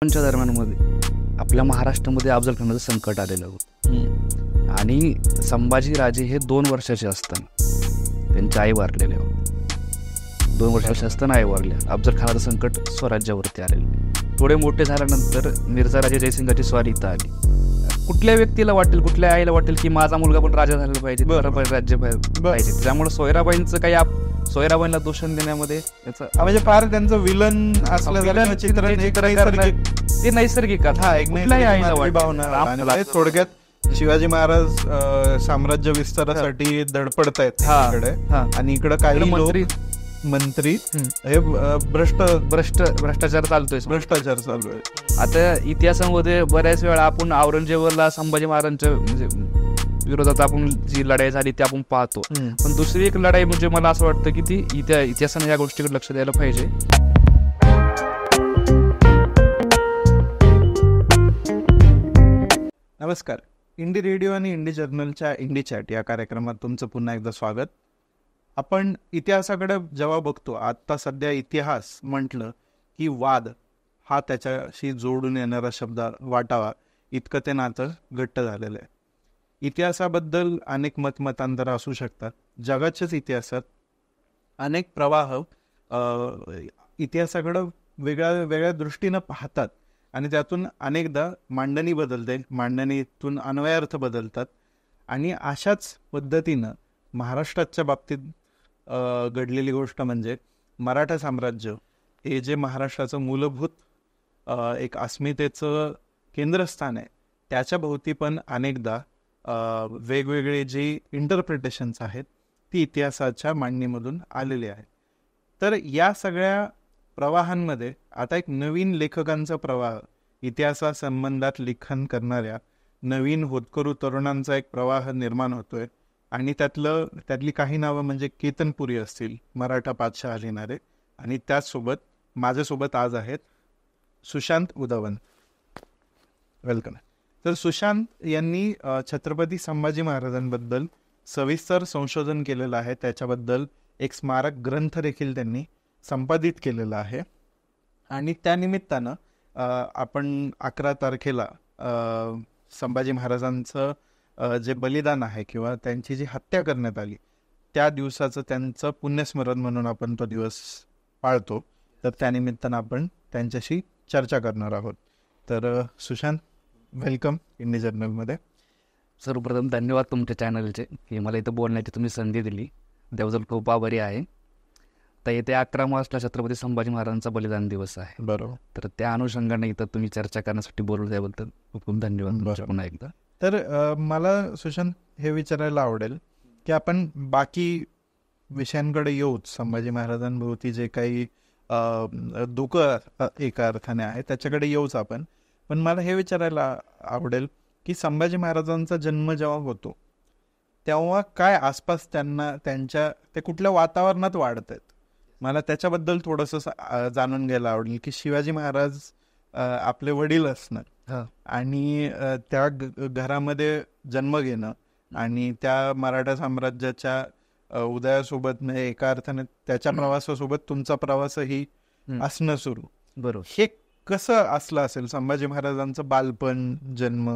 च्या दरम्यानमध्ये आपल्या महाराष्ट्रामध्ये अफजल खानाचं संकट आलेलं होतं आणि संभाजी राजे हे 2 वर्षाचे असताना त्यांचे आई वारलेले होते. 2 वर्षाचे असताना आई वारले. अफजल खानाचं संकट स्वराज्यावरती आलेलं. थोडे मोठे झाल्यानंतर मिर्झा राजे जयसिंगाची स्वारी इथं आली. कुठल्या व्यक्तीला वाटेल, कुठल्या आईला वाटेल की माझा मुलगा पण राजा झाला पाहिजे, राज्य पाहिजे. त्यामुळे सोयराबाईंचं काही सोयराबाईंना दोषण देण्यामध्ये म्हणजे फार त्यांचं विलन असलं चित्रण ते नैसर्गिक भावना. थोडक्यात शिवाजी महाराज साम्राज्य विस्तारासाठी धडपडत आहेत आणि इकडे काही मंत्री हे भ्रष्टाचार चालू आहे. आता इतिहासामध्ये बऱ्याच वेळा आपण औरंगजेबाला संभाजी महाराजांच्या म्हणजे विरोधात आपण जी लढाई झाली ती आपण पाहतो. पण दुसरी एक लढाई म्हणजे मला असं वाटतं की ती इतिहासाने या गोष्टीकडे लक्ष द्यायला पाहिजे. नमस्कार. इंडी रेडिओ आणि इंडी जर्नलच्या इंडी चॅट या कार्यक्रमात तुमचं पुन्हा एकदा स्वागत. आपण इतिहासाकडे जेव्हा बघतो, आता सध्या इतिहास म्हटलं की वाद हा त्याच्याशी जोडून येणारा शब्द वाटावा इतकं ते नातं घट्ट झालेलं आहे. इतिहासाबद्दल अनेक मतमतांतर असू शकतात. जगाच्याच इतिहासात अनेक प्रवाह इतिहासाकडं वेगळ्या दृष्टीनं पाहतात आणि त्यातून अनेकदा मांडणी बदलते, मांडणीतून अन्वयार्थ बदलतात. आणि अशाच पद्धतीनं महाराष्ट्राच्या बाबतीत घडलेली गोष्ट म्हणजे मराठा साम्राज्य हे जे महाराष्ट्राचं मूलभूत एक अस्मितेचं केंद्रस्थान आहे, त्याच्या भोवती पण अनेकदा वेगवेगळे जी इंटरप्रिटेशन्स आहेत ती इतिहासाच्या मांडणीमधून आलेली आहेत. तर या सगळ्या प्रवाहांमध्ये आता एक नवीन लेखकांचा प्रवाह, इतिहासासंबंधात लिखाण करणाऱ्या नवीन होतकरू तरुणांचा एक प्रवाह निर्माण होतोय. आणि त्यातली काही नावं म्हणजे केतनपुरी असतील, मराठा पातशाह लिहिणारे, आणि त्याचसोबत माझ्यासोबत आज आहेत सुशांत उदवन. वेलकम. तर सुशांत यांनी छत्रपती संभाजी महाराजांबद्दल सविस्तर संशोधन केलेलं आहे. त्याच्याबद्दल एक स्मारक ग्रंथ देखील त्यांनी संपादित केलेला आहे. आणि त्यानिमित्तानं आपण 11 तारखेला संभाजी महाराजांचं जे बलिदान आहे किंवा त्यांची जी हत्या करण्यात आली त्या दिवसाचं त्यांचं पुण्यस्मरण म्हणून आपण तो दिवस पाळतो. तर त्यानिमित्तानं आपण त्यांच्याशी चर्चा करणार आहोत. तर सुशांत, वेलकम इंडी जर्नलमध्ये. सर्वप्रथम धन्यवाद तुमच्या चॅनलचे की मला इथं बोलण्याची तुम्ही संधी दिली. त्याबद्दल खूप आभारी आहे. तर येते 11 मार्चला छत्रपती संभाजी महाराजांचा बलिदान दिवस आहे. बरोबर. तर त्या अनुषंगाने इथं तुम्ही चर्चा करण्यासाठी बोलू त्याबद्दल खूप खूप धन्यवाद पुन्हा एकदा. तर मला सुशांत हे विचारायला आवडेल की आपण बाकी विषयांकडे येऊच, संभाजी महाराजांभोवती जे काही धोकं एका अर्थाने आहे त्याच्याकडे येऊच आपण. पण मला हे विचारायला आवडेल की संभाजी महाराजांचा जन्म जेव्हा होतो तेव्हा काय आसपास ते कुठल्या वातावरणात वाढत आहेत, मला त्याच्याबद्दल थोडंसं जाणून घ्यायला आवडेल. की शिवाजी महाराज आपले वडील असणं आणि त्या घरामध्ये जन्म घेणं आणि त्या मराठा साम्राज्याच्या उदयासोबत एका अर्थाने त्याच्या प्रवासासोबत तुमचा प्रवासही असणं सुरू. बरोबर. हे कसं असलं असेल संभाजी महाराजांचं बालपण, जन्म?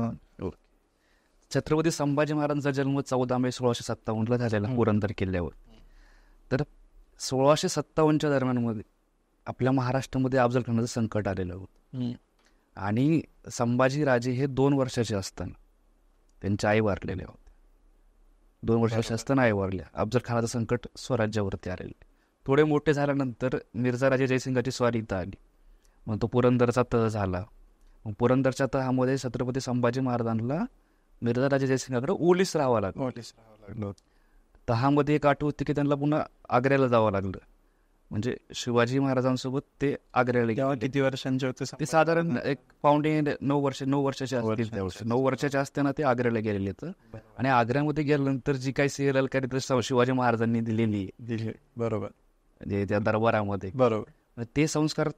छत्रपती संभाजी महाराजांचा जन्म 14 मे 1657 झालेला पुरंदर किल्ल्यावर. तर 1657च्या दरम्यानमध्ये आपल्या महाराष्ट्रामध्ये अफजल खानाचं संकट आलेलं होतं आणि संभाजी राजे हे 2 वर्षाचे असताना त्यांचे आई वारलेले होते. 2 वर्षाचे असताना आई वारल्या. अफजल खानाचं संकट स्वराज्यावरती आलेले. थोडे मोठे झाल्यानंतर मिर्झा राजे जयसिंगाची स्वारी इथं आली. मग तो पुरंदरचा तह झाला. मग पुरंदरच्या तहामध्ये छत्रपती संभाजी महाराजांना मिर्झा राजे जयसिंगाकडे ओलीस राहावं लागलं. तहामध्ये एक अट होती की त्यांना पुन्हा आग्र्याला जावं लागलं. म्हणजे शिवाजी महाराजांसोबत ते आग्र्याला गेले. किती वर्षांचे होते ते? साधारण एक पावणे 9 वर्षाचे असतील. 9 वर्षाचे असताना ते आग्र्याला गेलेले आहेत. आणि आग्र्यामध्ये गेल्यानंतर जी काही सिरियल शिवाजी महाराजांनी दिलेली बरोबर त्या दरबारामध्ये, बरोबर, ते संस्कार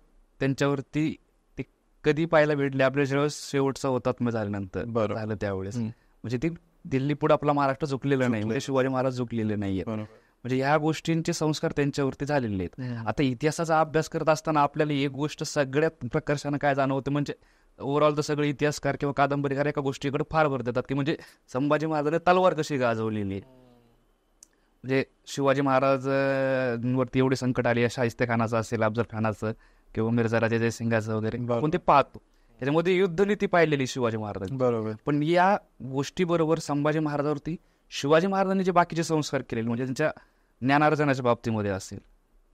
त्यांच्यावरती ते कधी पाहायला भेटले आपल्या ज्यावेळेस शेवटचा हुतात्मा झाल्यानंतर झालं त्यावेळेस. म्हणजे ती दिल्ली पुढे आपला महाराष्ट्र झुकलेला नाही, म्हणजे शिवाजी महाराज झुकलेले नाहीये. म्हणजे ह्या गोष्टींचे संस्कार त्यांच्यावरती झालेले आहेत. आता इतिहासाचा अभ्यास करत असताना आपल्याला एक गोष्ट सगळ्यात प्रकर्षानं काय जाणवतं, म्हणजे ओव्हरऑल तर सगळे इतिहासकार किंवा कादंबरीकार एका गोष्टीकडे फार भर देतात की म्हणजे संभाजी महाराजांनी तलवार कशी गाजवलेली आहे. म्हणजे शिवाजी महाराजांवरती एवढे संकट आले, शाहिस्ते खानाचं असेल, अफजल खानाचं किंवा मिर्झा राजा जयसिंगाचं वगैरे, आपण ते पाहतो. त्याच्यामध्ये युद्धनीती पाहिलेली शिवाजी महाराजांनी. बरोबर. पण या गोष्टीबरोबर संभाजी महाराजांवरती शिवाजी महाराजांनी जे बाकीचे संस्कार केलेले, म्हणजे त्यांच्या ज्ञानार्जनाच्या बाबतीमध्ये असेल,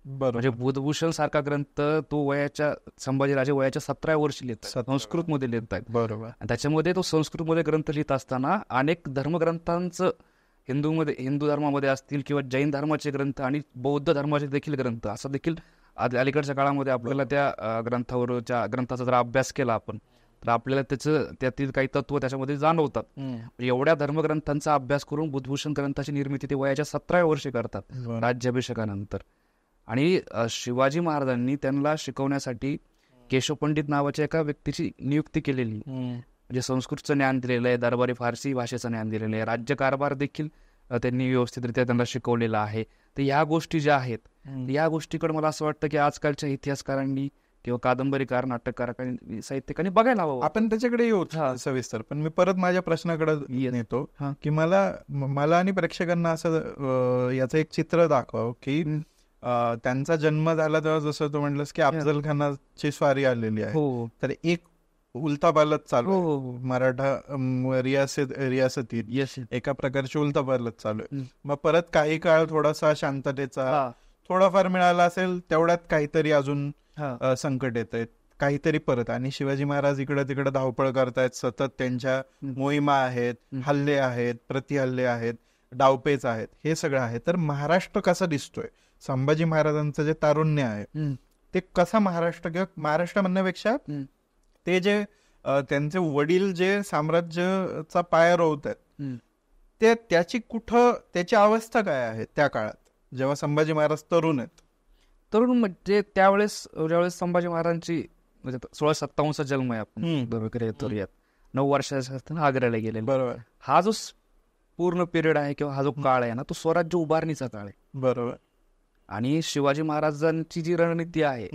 म्हणजे बुधभूषण सारखा ग्रंथ तो संभाजीराजे वयाच्या 17व्या वर्षी लिहितात, संस्कृतमध्ये लिहित आहेत. बरोबर. त्याच्यामध्ये तो संस्कृतमध्ये ग्रंथ लिहित असताना अनेक धर्मग्रंथांचं हिंदू धर्मामध्ये असतील किंवा जैन धर्माचे ग्रंथ आणि बौद्ध धर्माचे देखील ग्रंथ, असं देखील अलीकडच्या काळामध्ये आपल्याला त्या ग्रंथाचा जर अभ्यास केला आपण तर आपल्याला त्यातील काही तत्व त्याच्यामध्ये जाणवतात. एवढ्या धर्मग्रंथांचा अभ्यास करून बुधभूषण ग्रंथाची निर्मिती ते वयाच्या 17व्या वर्षी करतात राज्याभिषेकानंतर. आणि शिवाजी महाराजांनी त्यांना शिकवण्यासाठी केशव पंडित नावाच्या एका व्यक्तीची नियुक्ती केलेली, म्हणजे संस्कृतचं ज्ञान दिलेलं आहे, दरबारी फारसी भाषेचं ज्ञान दिलेलं आहे, राज्यकारभार देखील त्यांनी व्यवस्थितरित्या त्यांना शिकवलेला आहे. तर ह्या गोष्टी ज्या आहेत, या गोष्टीकडे मला असं वाटतं की आजकालच्या इतिहासकारांनी किंवा कादंबरीकार, नाटककार, साहित्यकारांनी बघायला हवं. आपण त्याच्याकडे येऊ सविस्तर, पण मी परत माझ्या प्रश्नाकडे येतो की मला आणि प्रेक्षकांना असं याचं एक चित्र दाखवावं की त्यांचा जन्म झाला तेव्हा जसं तू म्हटलंस की अफजल खानाची स्वारी आलेली आहे, तर एक उलथापालथ चालू मराठा रियासतीत एका प्रकारची उलथापालथ चालू आहे. मग परत काही काळ थोडासा शांततेचा थोडाफार मिळाला असेल, तेवढ्यात काहीतरी अजून संकट येत आहेत, काहीतरी परत, आणि शिवाजी महाराज इकडे तिकडे धावपळ करतायत, सतत त्यांच्या मोहिमा आहेत, हल्ले आहेत, प्रतिहल्ले आहेत, डावपेच आहेत, हे सगळं आहे. तर महाराष्ट्र कसा दिसतोय, संभाजी महाराजांचं जे तारुण्य आहे ते कसा महाराष्ट्र, किंवा महाराष्ट्र म्हणण्यापेक्षा ते जे त्यांचे वडील जे साम्राज्याचा पाया रोवतात ते त्याची अवस्था काय आहे त्या काळात जेव्हा संभाजी महाराज तरुण आहेत? तरुण म्हणजे ज्यावेळेस संभाजी महाराजांची म्हणजे 1657 जन्म आहे, आपण बरोबर येतो, 9 वर्षाच्या असताना आग्र्याला गेले. बरोबर. हा जो पूर्ण पिरियड आहे किंवा हा जो काळ आहे ना, तो स्वराज्य उभारणीचा काळ आहे. बरोबर. आणि शिवाजी महाराजांची जी रणनीती आहे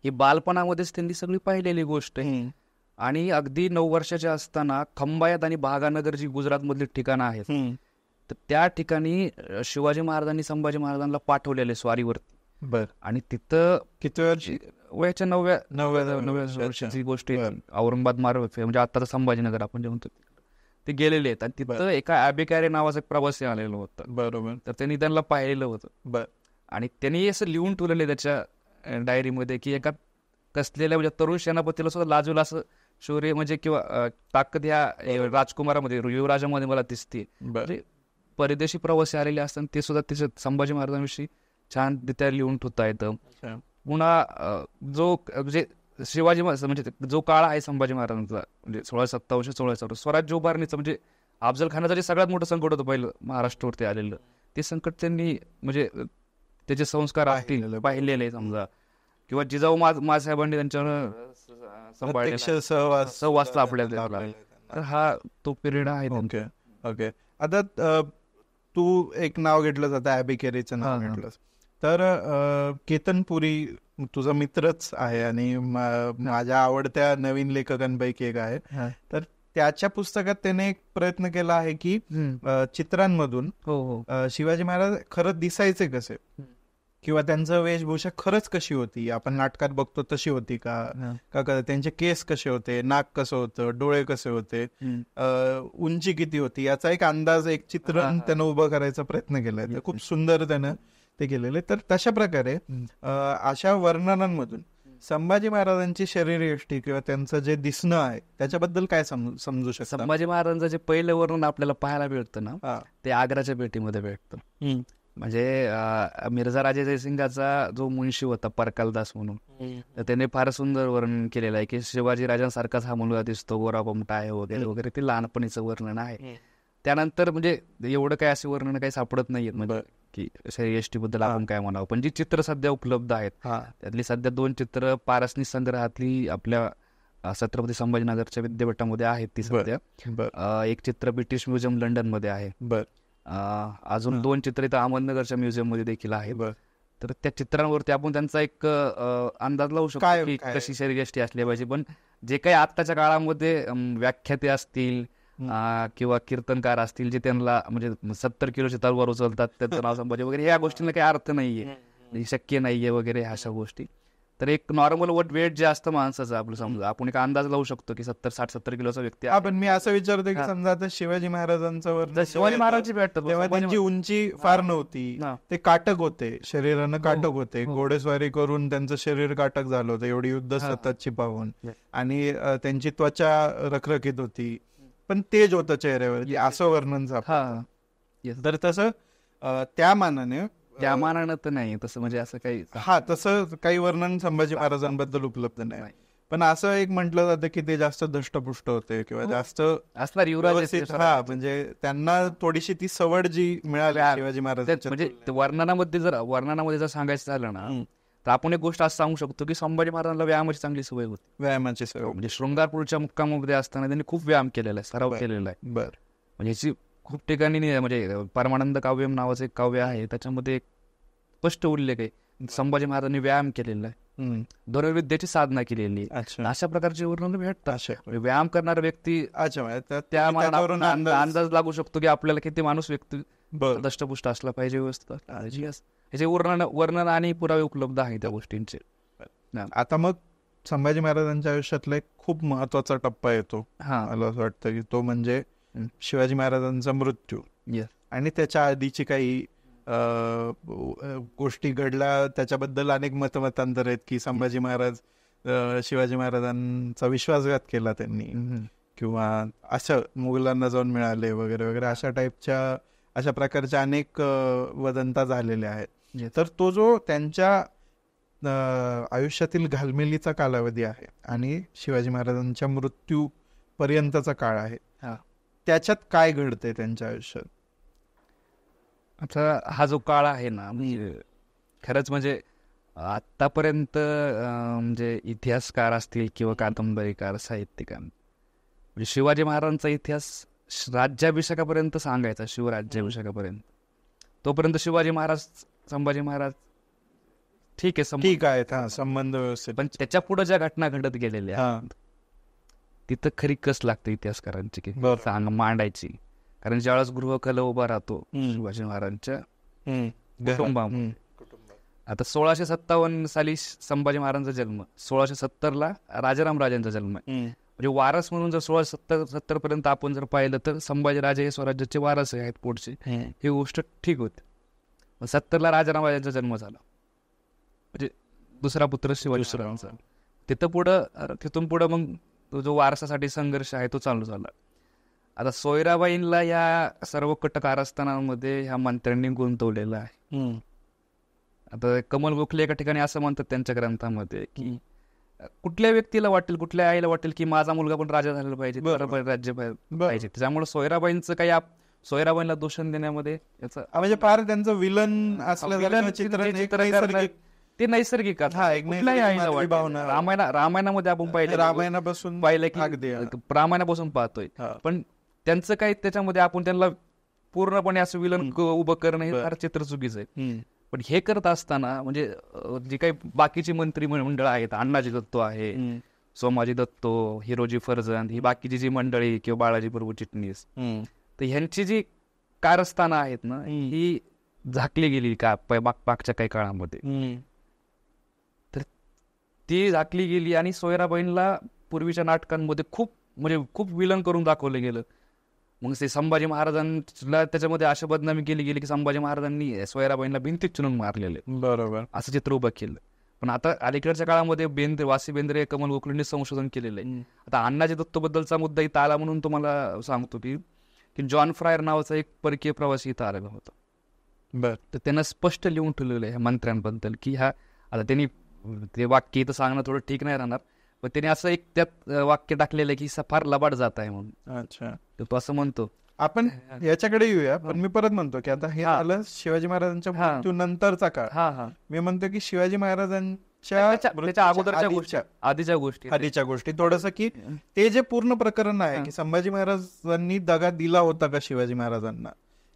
ही बालपणामध्येच त्यांनी सगळी पाहिलेली गोष्ट आहे. आणि अगदी 9 वर्षाच्या असताना खंबायत आणि भागानगर जी गुजरातमधली ठिकाणं आहेत, तर त्या ठिकाणी शिवाजी महाराजांनी संभाजी महाराजांना पाठवलेले स्वारीवरती. बर. आणि तिथं किती वर्षी? वयाच्या 9व्या वर्षाची गोष्ट आहे. औरंगाबाद मार्ग म्हणजे आता संभाजीनगर आपण जे म्हणतो ते गेलेले आहेत. आणि तिथं एका ॲबेकॅरे नावाचा एक प्रवासी आलेलं होतं. बरोबर. तर त्यांनी त्यांना पाहिलेलं होतं. बर. आणि त्यांनी असं लिहून ठेवलेलं त्याच्या डायरीमध्ये की एका कसलेल्या म्हणजे तरुण सेनापतीला सुद्धा लाजूला असं शौर्य म्हणजे किंवा ताकद ह्या राजकुमारामध्ये, युवराजामध्ये मला दिसते. म्हणजे परदेशी प्रवासी आलेले असतात ते सुद्धा त्याच्या संभाजी महाराजांविषयी छान त्या लिहून ठेवता येतं. पुन्हा जो म्हणजे शिवाजी म्हणजे जो काळ आहे संभाजी महाराजांचा म्हणजे 1657-1664 स्वराज्य उभारणीचं, म्हणजे अफजल खानाचं जे सगळ्यात मोठं संकट होतं पहिलं महाराष्ट्रावरती आलेलं, ते संकट त्यांनी म्हणजे त्याचे संस्कार असतील पाहिलेले समजा, किंवा जिजाऊ मासाहेबांनी त्यांच्यावर सहवास आपल्याला, हा तो पिरियड आहे. ओके. आता तू एक नाव घेतलं जातं, ॲबेकॅरेचं नाव घेतलंस, तर केतनपुरी तुझा मित्रच आहे आणि माझ्या आवडत्या नवीन लेखकांपैकी एक आहे. तर त्याच्या पुस्तकात त्याने एक प्रयत्न केला आहे की चित्रांमधून शिवाजी महाराज खरंच दिसायचे कसे, किंवा त्यांचं वेशभूषा खरंच कशी होती, आपण नाटकात बघतो तशी होती का, त्यांचे केस कसे होते, नाक कसं होतं, डोळे कसे होते, उंची किती होती, याचा एक अंदाज, एक चित्रण त्यानं उभं करायचा प्रयत्न केलाय. खूप सुंदर त्यानं ते केलेले. तर तशा प्रकारे अशा वर्णनांमधून संभाजी महाराजांची शरीरयष्टी किंवा त्यांचं जे दिसणं आहे त्याच्याबद्दल काय समजू शकतो? संभाजी महाराजांचं जे पहिलं वर्णन आपल्याला पाहायला भेटतं ना, ते आग्राच्या भेटीमध्ये भेटतं. म्हणजे मिर्झा राजा जयसिंगाचा जो मुंशी होता परकालदास म्हणून, तर त्याने फार सुंदर वर्णन केलेलं आहे की शिवाजी राजांसारखाच हा मुलगा दिसतो, गोरा बमटा आहे वगैरे वगैरे, ते लहानपणीचं वर्णन आहे. त्यानंतर म्हणजे एवढं काय असे वर्णन काही सापडत नाहीयेत म्हणजे की शरीरयष्टी बद्दल आपण काय म्हणावं. पण जी चित्र सध्या उपलब्ध आहेत त्यातली सध्या 2 चित्र पारसनी संग्रहातली आपल्या छत्रपती संभाजीनगरच्या विद्यापीठामध्ये आहेत ती सध्या. एक चित्र ब्रिटिश म्युझियम लंडन मध्ये आहे अजून 2 चित्र इथं अहमदनगरच्या म्युझियम मध्ये देखील आहेत. तर त्या चित्रांवरती आपण त्यांचा एक अंदाज लावू शकतो की कशी शरीरयष्टी असली पाहिजे. पण जे काही आत्ताच्या काळामध्ये व्याख्याते असतील किंवा कीर्तनकार असतील जे त्यांना म्हणजे 70 किलोची तलवार उचलतात त्यांचं नाव संभाजी वगैरे, या गोष्टींना काही अर्थ नाहीये, शक्य नाहीये वगैरे अशा गोष्टी. तर एक नॉर्मल वेट जे असतं माणसाचं आपलं, समजा आपण एक अंदाज लावू शकतो की 60-70 किलोचा व्यक्ती. पण मी असं विचारतो की समजा आता शिवाजी महाराजांचं शिवाजी महाराज भेटतात तेव्हा त्यांची उंची फार नव्हती, ते काटक होते, शरीरानं काटक होते, घोडेस्वारी करून त्यांचं शरीर काटक झालं होतं एवढी युद्ध सततची पाहून, आणि त्यांची त्वचा रखरखीत होती पण तेज होतं चेहऱ्यावर, असं वर्णन तर तसं त्या मानानं तर नाही तसं, म्हणजे असं काही तसं काही वर्णन संभाजी महाराजांबद्दल उपलब्ध नाही. पण असं एक म्हटलं जातं की ते जास्त दष्टपुष्ट होते किंवा जास्त असणार युवराज, म्हणजे त्यांना थोडीशी ती सवड जी मिळाली शिवाजी महाराज. म्हणजे वर्णनामध्ये जर सांगायचं झालं ना, तर आपण एक गोष्ट असं सांगू शकतो की संभाजी महाराजांना व्यायामाची चांगली सवय होती. व्यायामाची सवय म्हणजे शृंगारपूरच्या मुक्कामामध्ये असताना त्यांनी खूप व्यायाम केलेला आहे, सराव केलेला आहे. म्हणजे ह्याची खूप ठिकाणी, म्हणजे परमानंद काव्यम नावाचं एक काव्य आहे, त्याच्यामध्ये एक स्पष्ट उल्लेख आहे संभाजी महाराजांनी व्यायाम केलेला आहे, धनुर्विद्येची साधना केलेली. अशा प्रकारचे वर्णन भेटतात. व्यायाम करणारा व्यक्ती त्या अंदाज लागू शकतो की आपल्याला किती माणूस व्यक्ती दष्टपुष्ट असला पाहिजे, व्यवस्थित ह्याचे वर्णन आणि पुरावे उपलब्ध आहे त्या गोष्टींचे. आता मग संभाजी महाराजांच्या आयुष्यातला एक खूप महत्वाचा टप्पा येतो, मला असं वाटतं की तो म्हणजे शिवाजी महाराजांचा मृत्यू. आणि त्याच्या आधीची काही गोष्टी घडल्या, त्याच्याबद्दल अनेक मतमतांतर आहेत की संभाजी महाराज शिवाजी महाराजांचा विश्वासघात केला त्यांनी, किंवा असं मुघलांना जाऊन मिळाले वगैरे वगैरे, अशा प्रकारच्या अनेक वदंता झालेल्या आहेत. तर तो जो त्यांच्या आयुष्यातील घालमेलीचा कालावधी आहे आणि शिवाजी महाराजांच्या मृत्यू पर्यंतचा काळ आहे, त्याच्यात काय घडते त्यांच्या आयुष्यात? आता हा जो काळ आहे ना, खरंच म्हणजे आतापर्यंत म्हणजे इतिहासकार असतील किंवा कादंबरीकार, साहित्यिकार, म्हणजे शिवाजी महाराजांचा इतिहास राज्याभिषेकापर्यंत सांगायचा, शिवराज्याभिषेकापर्यंत, तोपर्यंत शिवाजी महाराज संभाजी महाराज ठीक आहे संबंध व्यवस्थित. पण त्याच्या पुढे ज्या घटना घडत गेलेल्या तिथं खरी कस लागते इतिहासकारांची की मांडायची. कारण ज्यावेळेस गृहकला उभा राहतो शिवाजी महाराजांच्या कुटुंबामध्ये, आता 1657 साली संभाजी महाराजांचा जन्म, 1670ला राजाराम राजांचा जन्म आहे. म्हणजे वारस म्हणून जर 1670 पर्यंत आपण जर पाहिलं तर संभाजीराजे हे स्वराज्याचे वारस आहेत पुढचे, ही गोष्ट ठीक होती. 70ला राजाराम राजांचा जन्म झाला, म्हणजे दुसरा पुत्र शिवाजी महाराजांचा. तिथून पुढं मग जो वारसासाठी संघर्ष आहे तो चालू झाला. आता सोयराबाईंना या सर्व कट कारस्थानांमध्ये ह्या मंत्र्यांनी गुंतवलेलं आहे. आता कमल गोखले एका ठिकाणी असं म्हणतात त्यांच्या ग्रंथामध्ये की कुठल्या व्यक्तीला वाटेल, कुठल्या आईला वाटेल की माझा मुलगा पण राजा झालेला पाहिजे, राज्य पाहिजे. त्याच्यामुळे सोयराबाईंचं काही सोयराबाईंना दोषण देण्यामध्ये म्हणजे फार त्यांचं विलन असलं चित्र ते नैसर्गिक रामायणामध्ये आपण रामायणापासून पाहिलं की रामायणापासून पाहतोय, पण त्यांचं काही त्याच्यामध्ये आपण त्यांना पूर्णपणे असं विलन उभं करणं हे फार चित्र चुकीचं आहे. पण हे करत असताना म्हणजे जी काही बाकीची मंत्री मंडळ आहेत, अण्णाजी दत्तो आहे, सोमाजी दत्तो, हिरोजी फर्जंद, ही बाकीची जी मंडळी किंवा बाळाजी प्रभू चिटणीस, तर ह्यांची जी कारस्थानं आहेत ना, ही झाकली गेली मागच्या काही काळामध्ये, तर ती झाकली गेली. आणि सोयराबाईंना पूर्वीच्या नाटकांमध्ये खूप विलन करून दाखवलं गेलं. मग ते संभाजी महाराजांना त्याच्यामध्ये अशा बदनामी केली गेली की संभाजी महाराजांनी सोयराबाईंना भिंतीत चिरून मारलेले, बरोबर, असं चित्र उभं केलं. पण आता अलीकडच्या काळामध्ये वासी बेंद्रे, कमल गोखलेंनी संशोधन केलेलं आहे. आता अण्णाजी दत्तो बद्दलचा मुद्दा इथं आला म्हणून तुम्हाला सांगतो की जॉन फ्रायर नावाचा एक परकीय प्रवासी इथं आलेला होता. तर त्यांना स्पष्ट लिहून ठेवलेलं आहे मंत्र्यांबद्दल की आता त्यांनी ते वाक्य इथं सांगणं थोडं ठीक नाही राहणार, पण त्याने असं एक त्यात वाक्य टाकलेलं आहे की फार लबाड जात आहे म्हणून. अच्छा, तो असं म्हणतो. आपण याच्याकडे येऊया, पण मी परत म्हणतो की आता हे आलं शिवाजी महाराजांच्या मृत्यू नंतरचा काळ. मी म्हणतो की शिवाजी महाराजांच्या अगोदरच्या गोष्टी, आधीच्या गोष्टी थोडस की ते जे पूर्ण प्रकरण आहे की संभाजी महाराजांनी दगा दिला होता का शिवाजी महाराजांना,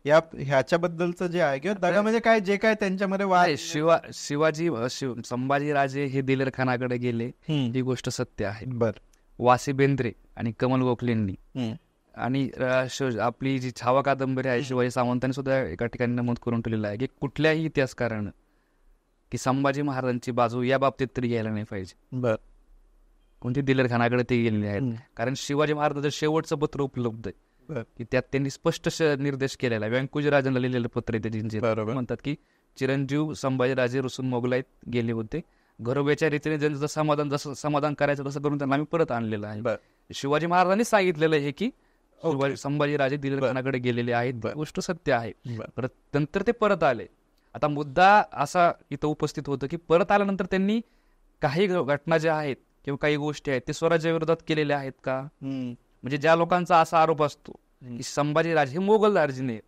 ह्याच्याबद्दलचं जे आहे किंवा दगा म्हणजे काय, जे काय त्यांच्यामध्ये वाद. संभाजी राजे हे दिलेर खानाकडे गेले, ही गोष्ट सत्य आहे. बर. वासी बेंद्रे आणि कमल गोखलेंनी आणि आपली जी छावा कादंबरी आहे शिवाजी सावंतांनी सुद्धा एका ठिकाणी नमूद करून ठेवलेलं आहे की कुठल्याही इतिहासकारानं की संभाजी महाराजांची बाजू या बाबतीत तरी घ्यायला नाही पाहिजे. बर. कोणती दिलेर खानाकडे ते गेलेले आहेत. कारण शिवाजी महाराजांचं शेवटचं पत्र उपलब्ध आहे की त्यात त्यांनी स्पष्ट निर्देश केलेला आहे. व्यंकुजीराजांना लिहिलेलं पत्र आहे त्याची, म्हणतात की चिरंजीव संभाजीराजे रुसून मोगलाईत गेले होते, घरोब्याच्या रीतीने जसं समाधान करायचं तसं करून त्यांना आम्ही परत आणलेलं आहे. शिवाजी महाराजांनी सांगितलेलं आहे की संभाजीराजे दिलेर खानाकडे गेलेले आहेत, गोष्ट सत्य आहे. परत नंतर ते परत आले. आता मुद्दा असा इथं उपस्थित होतो की परत आल्यानंतर त्यांनी काही घटना ज्या आहेत किंवा काही गोष्टी आहेत ते स्वराज्या विरोधात केलेल्या आहेत का? म्हणजे ज्या लोकांचा असा आरोप असतो की संभाजीराजे हे मोगल दार्जिने,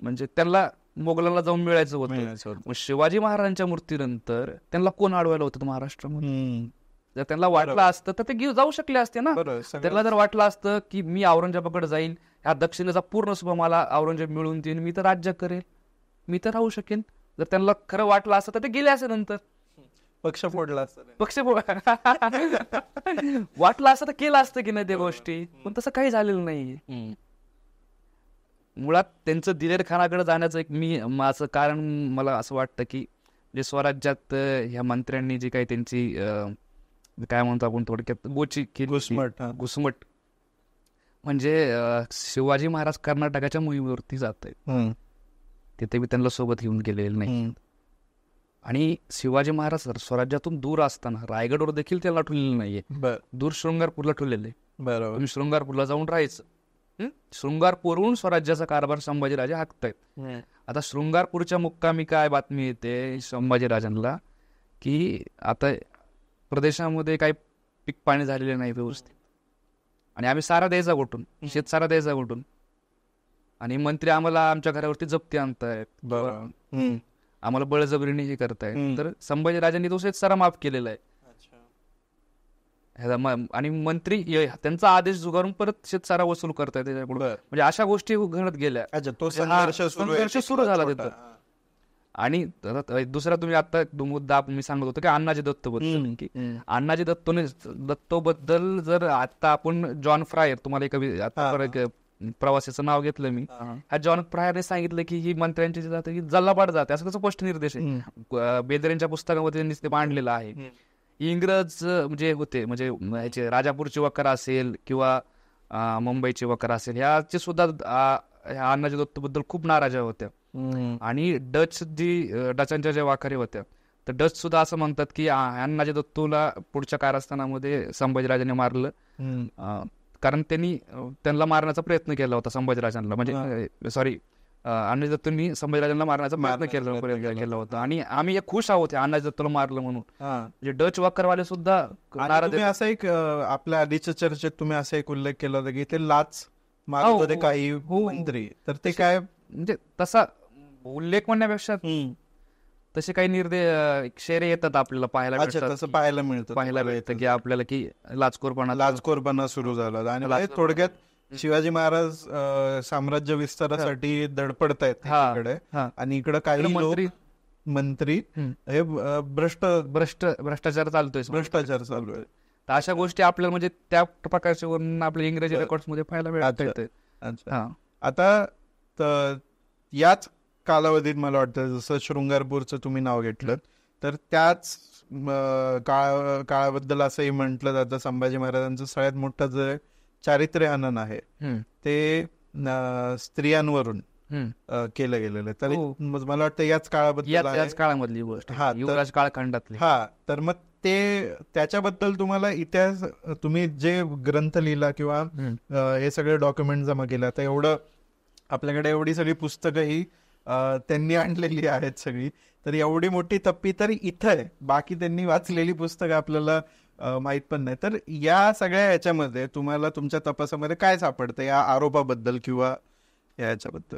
म्हणजे त्यांना मोगलांना जाऊन मिळायचं होतं. मग शिवाजी महाराजांच्या मृत्यूनंतर त्यांना कोण अडवायला होतं महाराष्ट्रामध्ये? जर त्यांना वाटलं असतं तर ते जाऊ शकले असते ना. त्यांना जर वाटलं असतं की मी औरंगजेबाकडे जाईल, ह्या दक्षिणेचा पूर्ण सुभ मला औरंगजेब मिळवून देईन, मी तर राज्य करेल, मी तर राहू शकेन, जर त्यांना खरं वाटलं असतं तर ते गेले असे. नंतर पक्ष फोडला असतं, वाटलं असतं तर केलं असतं की नाही त्या गोष्टी, पण तसं काही झालेलं नाही. मुळात त्यांचं दिलेर खानाकडे जाण्याचं एक माझं कारण मला असं वाटतं की जे स्वराज्यात ह्या मंत्र्यांनी जी काही त्यांची काय म्हणतो आपण थोडक्यात घुसमट, म्हणजे शिवाजी महाराज कर्नाटकाच्या मोहिमेवरती जात आहेत, तिथे मी त्यांना सोबत घेऊन गेलेलं नाही. आणि शिवाजी महाराज स्वराज्यातून दूर असताना रायगडवर देखील त्याला ठेवलेलं नाहीये, दूर शृंगारपूरला ठेवलेलं आहे. बरोबर. तुम्ही शृंगारपूरला जाऊन राहायचं. शृंगारपूरहून स्वराज्याचा कारभार संभाजीराजे हाकतायत. आता शृंगारपूरच्या मुक्कामी काय बातमी येते संभाजीराजांना की आता प्रदेशामध्ये काही पीक पाणी झालेले नाही व्यवस्थित, आणि आम्ही सारा द्यायचा कुठून, शेत सारा द्यायचा कुठून, आणि मंत्री आम्हाला आमच्या घरावरती जप्ती आणतायत, आम्हाला बळजबरीने हे करतायत. तर संभाजीराजांनी तो शेत सारा माफ केलेला आहे, आणि मंत्री त्यांचा आदेश जुगारून परत शेतसारा वसूल करतायत त्याच्याकडून. म्हणजे अशा गोष्टी घडत गेल्या. संघर्ष सुरू झाला तिथं. आणि दुसरा तुम्ही आता मुद्दा मी सांगत होतो की अण्णाजी दत्त बद्दल, की अण्णाजी दत्तोबद्दल जर आता आपण जॉन फ्रायर, तुम्हाला एक प्रवासाचं नाव घेतलं मी, ह्या जॉन फ्रायरने सांगितलं की ही मंत्र्यांची जाते जल्लापाड जाते, असं त्याचा स्पष्ट निर्देश आहे. बेदरेंच्या पुस्तकामध्ये त्यांनी ते मांडलेलं आहे. इंग्रज जे होते, म्हणजे राजापूरचे वकार असेल किंवा मुंबईचे वकार असेल, ह्याचे सुद्धा ह्या अण्णाजी दत्तबद्दल खूप नाराज होत्या. आणि डचांच्या ज्या वाखारी होत्या, तर डच सुद्धा असं म्हणतात की अण्णाजी दत्तूला पुढच्या कारस्थानामध्ये संभाजीराजांनी मारलं, कारण त्यांना मारण्याचा प्रयत्न केला होता संभाजीराजांना, म्हणजे सॉरी अण्णाजी दत्तूंनी संभाजीराजांना मारण्याचा प्रयत्न केला होता. आणि आम्ही खुश आहोत अण्णाजी दत्तूला मारलं म्हणून. म्हणजे डच वाकरवाले सुद्धा असं एक आपल्या आधीच्या चर्चेत तुम्ही असा एक उल्लेख केला होता की ते लाच मारत होते काही मंत्री, तर ते काय, म्हणजे तसा उल्लेख म्हणण्यापेक्षा तसे काही शेरे येतात आपल्याला पाहायला मिळतं की आपल्याला की लाचखोरपणा सुरू झाला. आणि थोडक्यात शिवाजी महाराज साम्राज्य विस्तारासाठी धडपडतायत इकडे, आणि इकडे काही मंत्री हे भ्रष्टाचार चालू आहे. तर अशा गोष्टी आपल्याला म्हणजे त्या प्रकारच्या वरून आपल्या इंग्रजी रेकॉर्ड्स मध्ये पाहायला मिळतात. आता याच कालावधीत मला वाटतं, जसं शृंगारपूरचं तुम्ही नाव घेतलं, तर त्याच काळाबद्दल असंही म्हटलं जातं संभाजी महाराजांचं सगळ्यात मोठं जे चारित्र्य हनन आहे ते स्त्रियांवरून केलं गेलेलं आहे. तर मला वाटतं याच काळामधली गोष्ट, युवराज काळखंडातली. तर मग ते त्याच्याबद्दल तुम्हाला इतिहास, तुम्ही जे ग्रंथ लिहिला किंवा हे सगळे डॉक्युमेंट जमा केलं, तर एवढं आपल्याकडे एवढी सगळी पुस्तकं ही त्यांनी आणलेली आहेत सगळी, तर एवढी मोठी तप्पी तर इथं आहे, बाकी त्यांनी वाचलेली पुस्तकं आपल्याला माहित पण नाही. तर या सगळ्या याच्यामध्ये तुम्हाला तुमच्या तपासामध्ये काय सापडतं या आरोपाबद्दल किंवा याच्याबद्दल?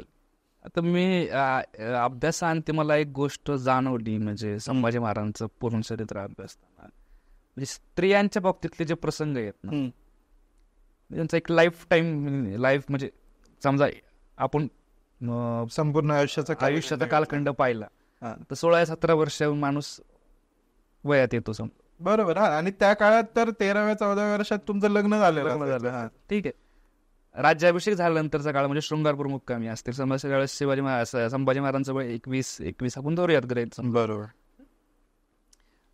आता मी अभ्यासाअंती मला एक गोष्ट जाणवली, म्हणजे संभाजी महाराजांचं पूर्ण चरित्र अभ्यासताना, म्हणजे स्त्रियांच्या बाबतीतले जे प्रसंग आहेत ना, त्यांचा एक लाईफ म्हणजे समजा आपण संपूर्ण आयुष्याचा कालखंड पाहिला हा. तर 16-17 वर्ष माणूस वयात येतो. बरोबर. हा, आणि त्या काळात तर 13व्या-14व्या वर्षात तुमचं लग्न झालं. हा, ठीक आहे. राज्याभिषेक झाल्यानंतरचा काळ म्हणजे शृंगारपूर मुक्कामी असते. समजा त्यावेळेस संभाजी महाराजांचं वय 21 आपण धरूयात ग्रहित. बरोबर.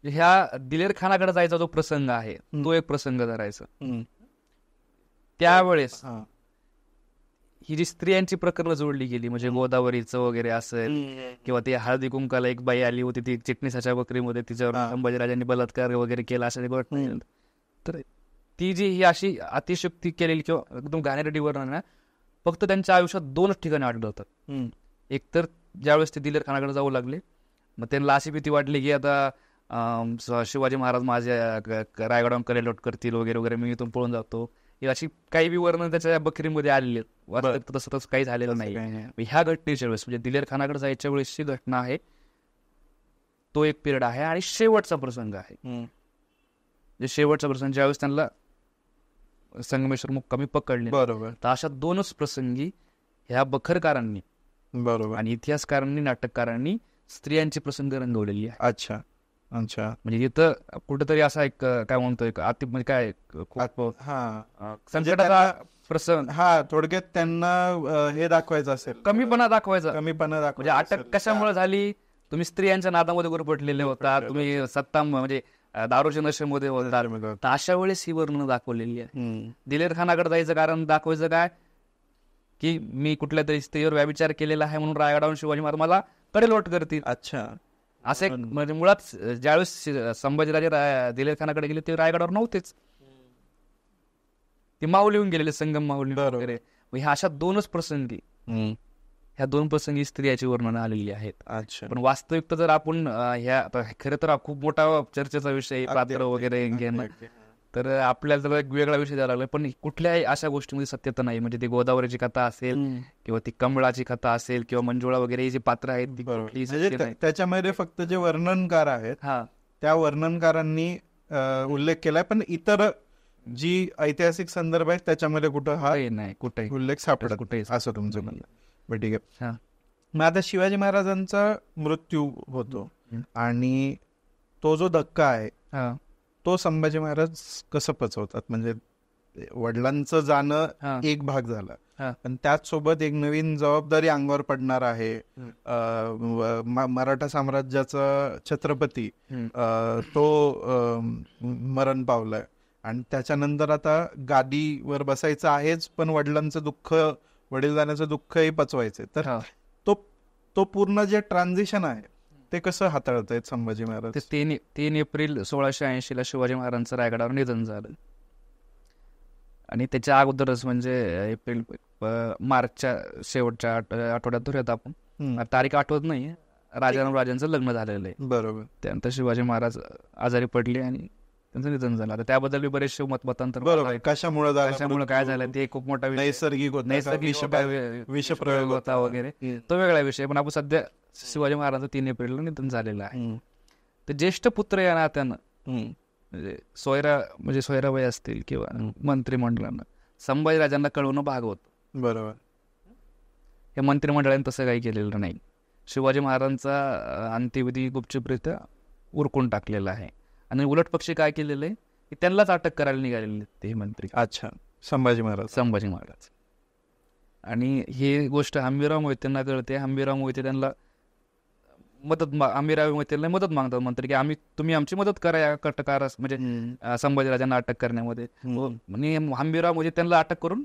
ह्या दिलेर खानाकडे जायचा जो प्रसंग आहे तो एक प्रसंग धरायचा. त्यावेळेस ही जी स्त्रियांची प्रकरण जोडली गेली म्हणजे गोदावरीचं वगैरे असेल किंवा ती हळदी कुंकाला एक बाई आली होती ती चिटणीसाच्या बकरीमध्ये तिच्यावर संभाजीराजांनी बलात्कार वगैरे केला असं गोष्ट. तर ती जी ही अशी अतिशयोक्ती केलेली किंवा एकदम घाणेरडी वर्णन फक्त त्यांच्या आयुष्यात 2च ठिकाणी आढळलं होतं. एक तर ज्यावेळेस ते दिलेर खानाकडे जाऊ लागले मग त्यांना अशी भीती वाटली की आता शिवाजी महाराज माझ्या रायगडावर करेलोट करतील वगैरे वगैरे, मी इथून पळून जातो. अशी काही बी वर्णन त्याच्या बकरीमध्ये आलेली आहेत. वास्तविक तसं काही झालेलं नाही. ह्या घटनेच्या वेळेस म्हणजे दिलेर खानाकडे जायच्या वेळेसची घटना आहे, तो एक पिरियड आहे. आणि शेवटचा प्रसंग आहे, शेवटचा प्रसंग ज्यावेळेस त्यांना संगमेश्वर मुक्कामी पकडले. बरोबर. तर अशा 2च प्रसंगी ह्या बखरकारांनी बरोबर आणि इतिहासकारांनी नाटककारांनी स्त्रियांची प्रसंग रंगवलेली आहे. अच्छा अच्छा. म्हणजे इथं कुठेतरी असा एक काय म्हणतो एक अति म्हणजे काय संकटाचा प्रसंग. थोडक्यात त्यांना हे दाखवायचं असेल, कमीपणा दाखवायचा. म्हणजे अटक कशामुळे झाली? तुम्ही स्त्रियांच्या नादामध्ये गुरफटलेले होता, तुम्ही सत्ता म्हणजे दारूच्या नशेमध्ये होता. तर अशा वेळेस ही वर्णन दाखवलेली आहे. दिलेर खानाकडे जायचं कारण दाखवायचं काय की मी कुठल्या तरी स्त्रीवर व्याविचार केलेला आहे म्हणून रायगडावरून शिवाजी महाराज मला कडेलोट करतील. अच्छा. असं एक म्हणजे मुळात ज्यावेळेस संभाजीराजे दिलेर खानाकडे गेले ते रायगडावर नव्हतेच, ते माऊली येऊन गेलेले, संगम माऊली वगैरे. ह्या अशा 2च प्रसंगी, ह्या 2 प्रसंगी स्त्रियाची वर्णन आलेली आहेत. अच्छा. पण वास्तविकता जर आपण ह्या खरं तर खूप मोठा चर्चेचा विषय पात्र वगैरे घेणं, तर आपल्याला जर एक वेगळा विषय द्यायला लागला. पण कुठल्याही अशा गोष्टीमध्ये सत्यता नाही. म्हणजे ती गोदावरीची कथा असेल किंवा ती कमळाची कथा असेल किंवा मंजुळा वगैरे जी पात्र आहेत त्याच्यामध्ये फक्त जे वर्णनकार आहेत त्या वर्णनकारांनी उल्लेख केलाय, पण इतर जी ऐतिहासिक संदर्भ आहेत त्याच्यामध्ये कुठं हा नाही, कुठे उल्लेख सापडत कुठे असं तुमचं म्हणणं. ठीक आहे. मग आता शिवाजी महाराजांचा मृत्यू होतो आणि तो जो धक्का आहे तो संभाजी महाराज कसं पचवतात? म्हणजे वडिलांचं जाणं एक भाग झाला, पण त्याच सोबत एक नवीन जबाबदारी अंगावर पडणार आहे. मराठा साम्राज्याचा छत्रपती तो मरण पावलाय आणि त्याच्यानंतर आता गादीवर बसायचं आहेच, पण वडिलांचं दुःख, वडील जाण्याचं दुःखही पचवायचंय. तर तो पूर्ण जे ट्रान्झिशन आहे ते कसं हाताळतायत संभाजी महाराज? 3 एप्रिल 1680 शिवाजी महाराजांचं रायगडावर निधन झालं आणि त्याच्या अगोदरच म्हणजे मार्चच्या शेवटच्या आठवड्यात धरूयात आपण, तारीख आठवत नाही, राजांचं लग्न झालेलं आहे. बरोबर. त्यानंतर शिवाजी महाराज आजारी पडले आणि त्यांचं निधन झालं. आता त्याबद्दल बरेचसे मतमतांतर. बरोबर. कशामुळे काय झालं ते खूप मोठा नैसर्गिक विषप्रयोग होता वगैरे, तो वेगळा विषय. पण आपण सध्या शिवाजी महाराजांचं 3 एप्रिलला निधन झालेलं आहे. तर ज्येष्ठ पुत्र या नात्यानं म्हणजे सोयराबाई असतील किंवा मंत्रिमंडळानं संभाजीराजांना कळवणं भाग होतं. बरोबर. या मंत्रिमंडळाने तसं काही केलेलं नाही. शिवाजी महाराजांचा अंत्यविधी गुपचूपरित्या उरकून टाकलेला आहे आणि उलट पक्षी काय केलेलं आहे की त्यांनाच अटक करायला निघालेले ते मंत्री. अच्छा. संभाजी महाराज. आणि ही गोष्ट हंबीरराव मोहितेंना कळते. हंबीरराव मोहिते त्यांना हंबीरराव मोहितेंना मदत मागतात मंत्री की तुम्ही आमची मदत करा या कटकार म्हणजे संभाजीराजांना अटक करण्यामध्ये. आणि हंबीरराव मोहिते त्यांना अटक करून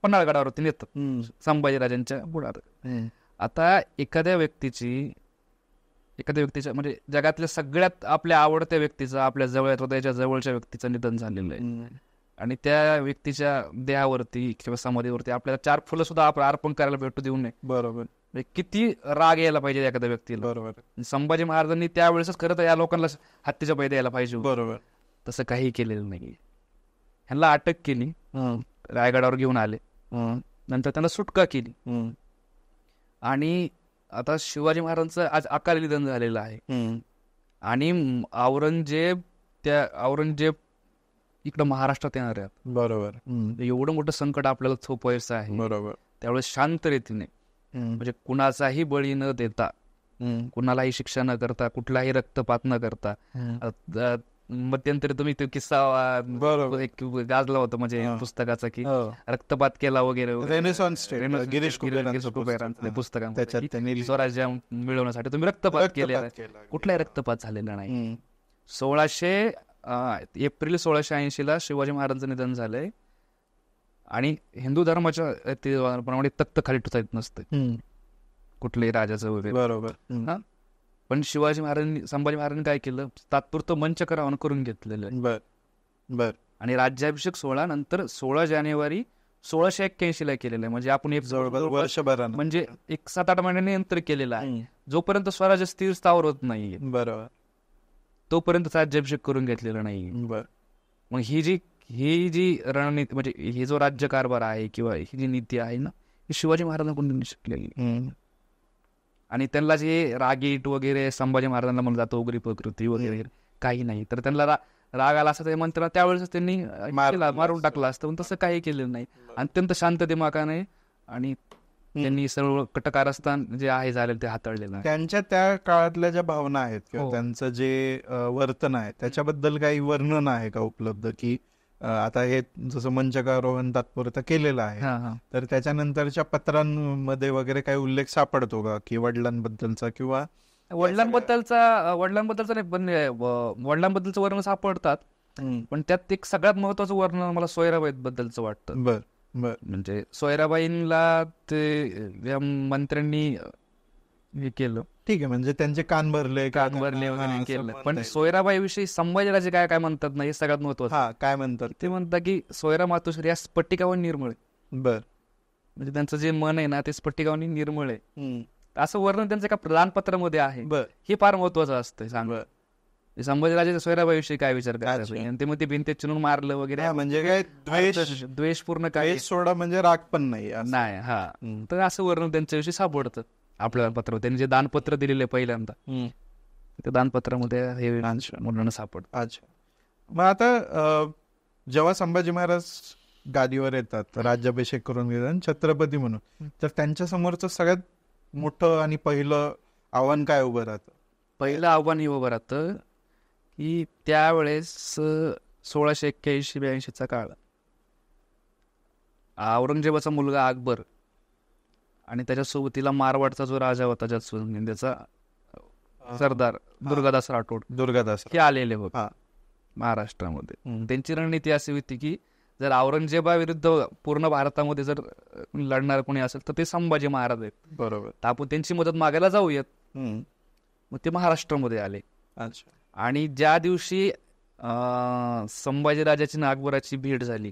पन्हाळगडावरती नेतात संभाजीराजांच्या पुढात. आता एखाद्या व्यक्तीच्या म्हणजे जगातल्या सगळ्यात आपल्या आवडत्या व्यक्तीचं, आपल्या हृदयाच्या जवळच्या व्यक्तीचं निधन झालेलं आहे आणि त्या व्यक्तीच्या देहावरती किंवा समाधीवरती आपल्याला 4 फुलं सुद्धा अर्पण करायला भेटू देऊ नये. बरोबर. किती राग यायला पाहिजे एखाद्या व्यक्तीला. बरोबर. संभाजी महाराजांनी त्यावेळेसच खरं तर या लोकांना हत्तीच्या पाय द्यायला पाहिजे. बरोबर. तसं काही केलेलं नाही. ह्यांना अटक केली, रायगडावर घेऊन आले, नंतर त्यांना सुटका केली आणि आता शिवाजी महाराजांचं आज अकाली निधन झालेलं आहे आणि औरंगजेब इकडं महाराष्ट्रात येणार आहेत. बरोबर. एवढं मोठं संकट आपल्याला थोपायचं आहे. बरोबर. त्यावेळेस शांत रीतीने म्हणजे कुणाचाही बळी न देता, कुणालाही शिक्षा न करता, कुठलाही रक्तपात न करता. मध्यंतरी तुम्ही तो किस्सा एक गाजला होता म्हणजे पुस्तकाचा की रक्तपात केला वगैरे रेनेसॉन्स गिरीश कुबेरांच्या पुस्तकामध्ये स्वराज्य मिळवण्यासाठी तुम्ही रक्तपात केलेला, कुठलाही रक्तपात झालेला नाही. 1680 1680 शिवाजी महाराजांचं निधन झालंय आणि हिंदू धर्माच्या प्रमाणे तख्त खाली ठेवता येत नसतं कुठल्याही राजाचं वगैरे. बरोबर. पण संभाजी महाराजांनी काय केलं, तात्पुरतं मंच करून घेतलेलं. बर. आणि राज्याभिषेक सोहळा नंतर 16 जानेवारी 1681 केलेलं आहे. म्हणजे आपण एक वर्षभर म्हणजे 7-8 महिन्यांनी नंतर केलेला आहे. जोपर्यंत स्वराज्य स्थिर स्थावर होत नाही बरोबर तोपर्यंत राज्याभिषेक करून घेतलेला नाही. मग ही जी रणनीती म्हणजे ही जो राज्यकारभार आहे किंवा ही जी नीती आहे ना, ही शिवाजी महाराजांकडून शिकलेली. आणि त्यांना जे रागीट वगैरे संभाजी महाराजांना म्हणलं जातं उग्री प्रकृती वगैरे काही नाही. तर त्यांना राग आला असता मंत्र त्यावेळेस त्यांनी मारून टाकलं असतं, पण तसं काही केलेलं नाही. अत्यंत शांत दिमागाने आणि त्यांनी सर्व कटकारस्थान जे आहे झालेलं ते हाताळलेलं आहे. त्यांच्या त्या काळातल्या ज्या भावना आहेत किंवा त्यांचं जे वर्तन आहे त्याच्याबद्दल काही वर्णन आहे का उपलब्ध, की आता हे जसं मंचकारोहण तात्पुरतं केलेलं आहे तर त्याच्यानंतरच्या पत्रांमध्ये वगैरे काही उल्लेख सापडतो का, की वडिलांबद्दलचा किंवा वडिलांबद्दलचं नाही, पण वडिलांबद्दलचं वर्णन सापडतात. पण त्यात एक सगळ्यात महत्वाचं वर्णन मला सोयराबाई बद्दलचं वाटतं. बर. म्हणजे सोयराबाईंना ते मंत्र्यांनी हे केलं, ठीक आहे, म्हणजे त्यांचे कान भरले वगैरे केलं. पण सोयराबाई विषयी संभाजीराजे काय म्हणतात ना, हे सगळ्यात महत्वाचं. काय म्हणतात ते म्हणतात की सोयरा मातोश्री या स्फटिकावर निर्मळ. बर. म्हणजे त्यांचं जे मन आहे ना ते स्फटिकावर निर्मळ आहे, असं वर्णन त्यांचं एका प्रदानपत्रामध्ये आहे. हे फार महत्वाचं असतं. सांग संभाजीराजे सोयराबाई विषयी काय विचार करतात, ते मग ते भिंतीत चिरून मारलं वगैरे, म्हणजे काय द्वेषपूर्ण काय सोडा, म्हणजे राग पण नाही. तर असं वर्णन त्यांच्याविषयी सापडतं आपल्या पत्र. त्यांनी जे दानपत्र दिलेलं पहिल्यांदा त्या दानपत्रामध्ये हे वर्णन सापडतं. अच्छा. मग आता जेव्हा संभाजी महाराज गादीवर येतात, राज्याभिषेक करून घेतात छत्रपती म्हणून, तर त्यांच्या समोरचं सगळ्यात मोठं आणि पहिलं आव्हान काय उभं राहतं? पहिलं आव्हान हे उभं राहतं की त्यावेळेस 1681-82 काळ, औरंगजेबाचा मुलगा अकबर आणि त्याच्यासोबतीला मारवाडचा जो राजा होता त्याचा सरदार दुर्गादास राठोड हे आलेले होते महाराष्ट्रामध्ये. त्यांची रणनीती अशी होती की जर औरंगजेबाविरुद्ध पूर्ण भारतामध्ये जर लढणार कोणी असेल तर ते संभाजी महाराज आहेत. बरोबर. तर आपण त्यांची मदत मागायला जाऊयात. मग ते महाराष्ट्रामध्ये आले. आणि ज्या दिवशी संभाजीराजाची आणि अकबराची भेट झाली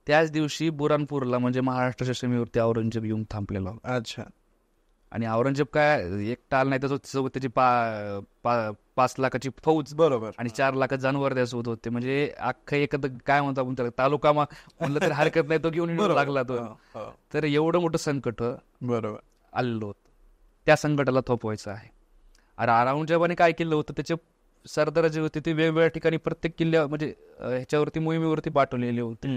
त्याच दिवशी बुरानपूरला म्हणजे महाराष्ट्राच्या सीमेवरती औरंगजेब येऊन थांबलेला होता. अच्छा. आणि औरंगजेब काय एक टाल नाही, त्याची 5 लाखाची फौज, बरोबर, आणि 4 लाख जनावर द्यासोबत होते. म्हणजे अख्खं एकदा काय म्हणतो आपण त्याला तालुका म्हणलं तरी हरकत नाही, तो घेऊन लागला तो. तर एवढं मोठं संकट बरोबर आलेलं होतं, त्या संकटाला थोपवायचं आहे. आणि औरंगजेबाने काय केलं होतं, त्याचे सरदार जे होते ते वेगवेगळ्या ठिकाणी प्रत्येक किल्ल्या म्हणजे ह्याच्यावरती मोहिमेवरती पाठवलेले होते.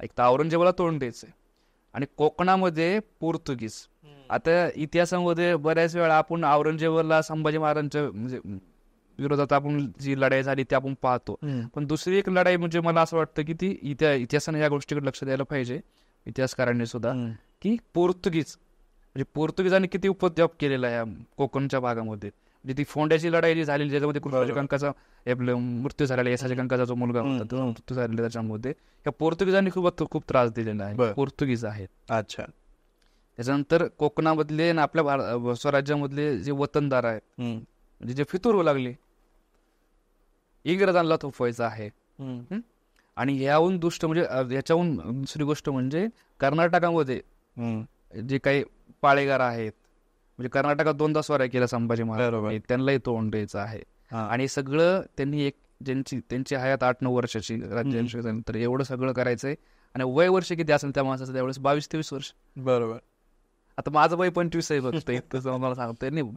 एक तर औरंगजेबाला तोंड द्यायचंय. आणि कोकणामध्ये पोर्तुगीज. आता इतिहासामध्ये बऱ्याच वेळा आपण औरंगजेबाला संभाजी महाराजांच्या म्हणजे विरोधात आपण जी लढाई झाली ती आपण पाहतो. पण दुसरी एक लढाई म्हणजे मला असं वाटतं की ती इतिहासाने या गोष्टीकडे लक्ष द्यायला पाहिजे, इतिहासकारांनी सुद्धा, की पोर्तुगीजांनी किती उपद्व्याप केलेला आहे कोकणच्या भागामध्ये. म्हणजे ती फोंड्याची लढाई जी झालेली ज्याच्यामध्ये कृष्णाजी कंकाचा मृत्यू झालेला, यशाजी कंकाचा जो मुलगा होता तो मृत्यू झालेला, त्याच्यामध्ये या पोर्तुगीजांनी खूप त्रास दिलेला आहे. पोर्तुगीज आहेत. अच्छा. त्याच्यानंतर कोकणामधले आणि आपल्या स्वराज्यामधले जे वतनदार आहेत म्हणजे जे फितूर होऊ लागले, इंग्रजांना थोपवायचं आहे. आणि याहून दुष्ट म्हणजे याच्याहून दुसरी गोष्ट म्हणजे कर्नाटकामध्ये जे काही पाळेगार आहेत, म्हणजे कर्नाटकात 2दा स्वाऱ्या केल्या संभाजी महाराज, त्यांनाही तोंड द्यायचं आहे. आणि सगळं त्यांनी एक त्यांची हयात 8-9 वर्षाची राज्याभिषेकानंतर एवढं सगळं करायचंय. आणि वय वर्ष किती असेल त्या माणसाचं त्यावेळेस? 22-23 वर्ष. बरोबर. आता माझं वय 25 आहे फक्त, मला सांगतोय. नाही,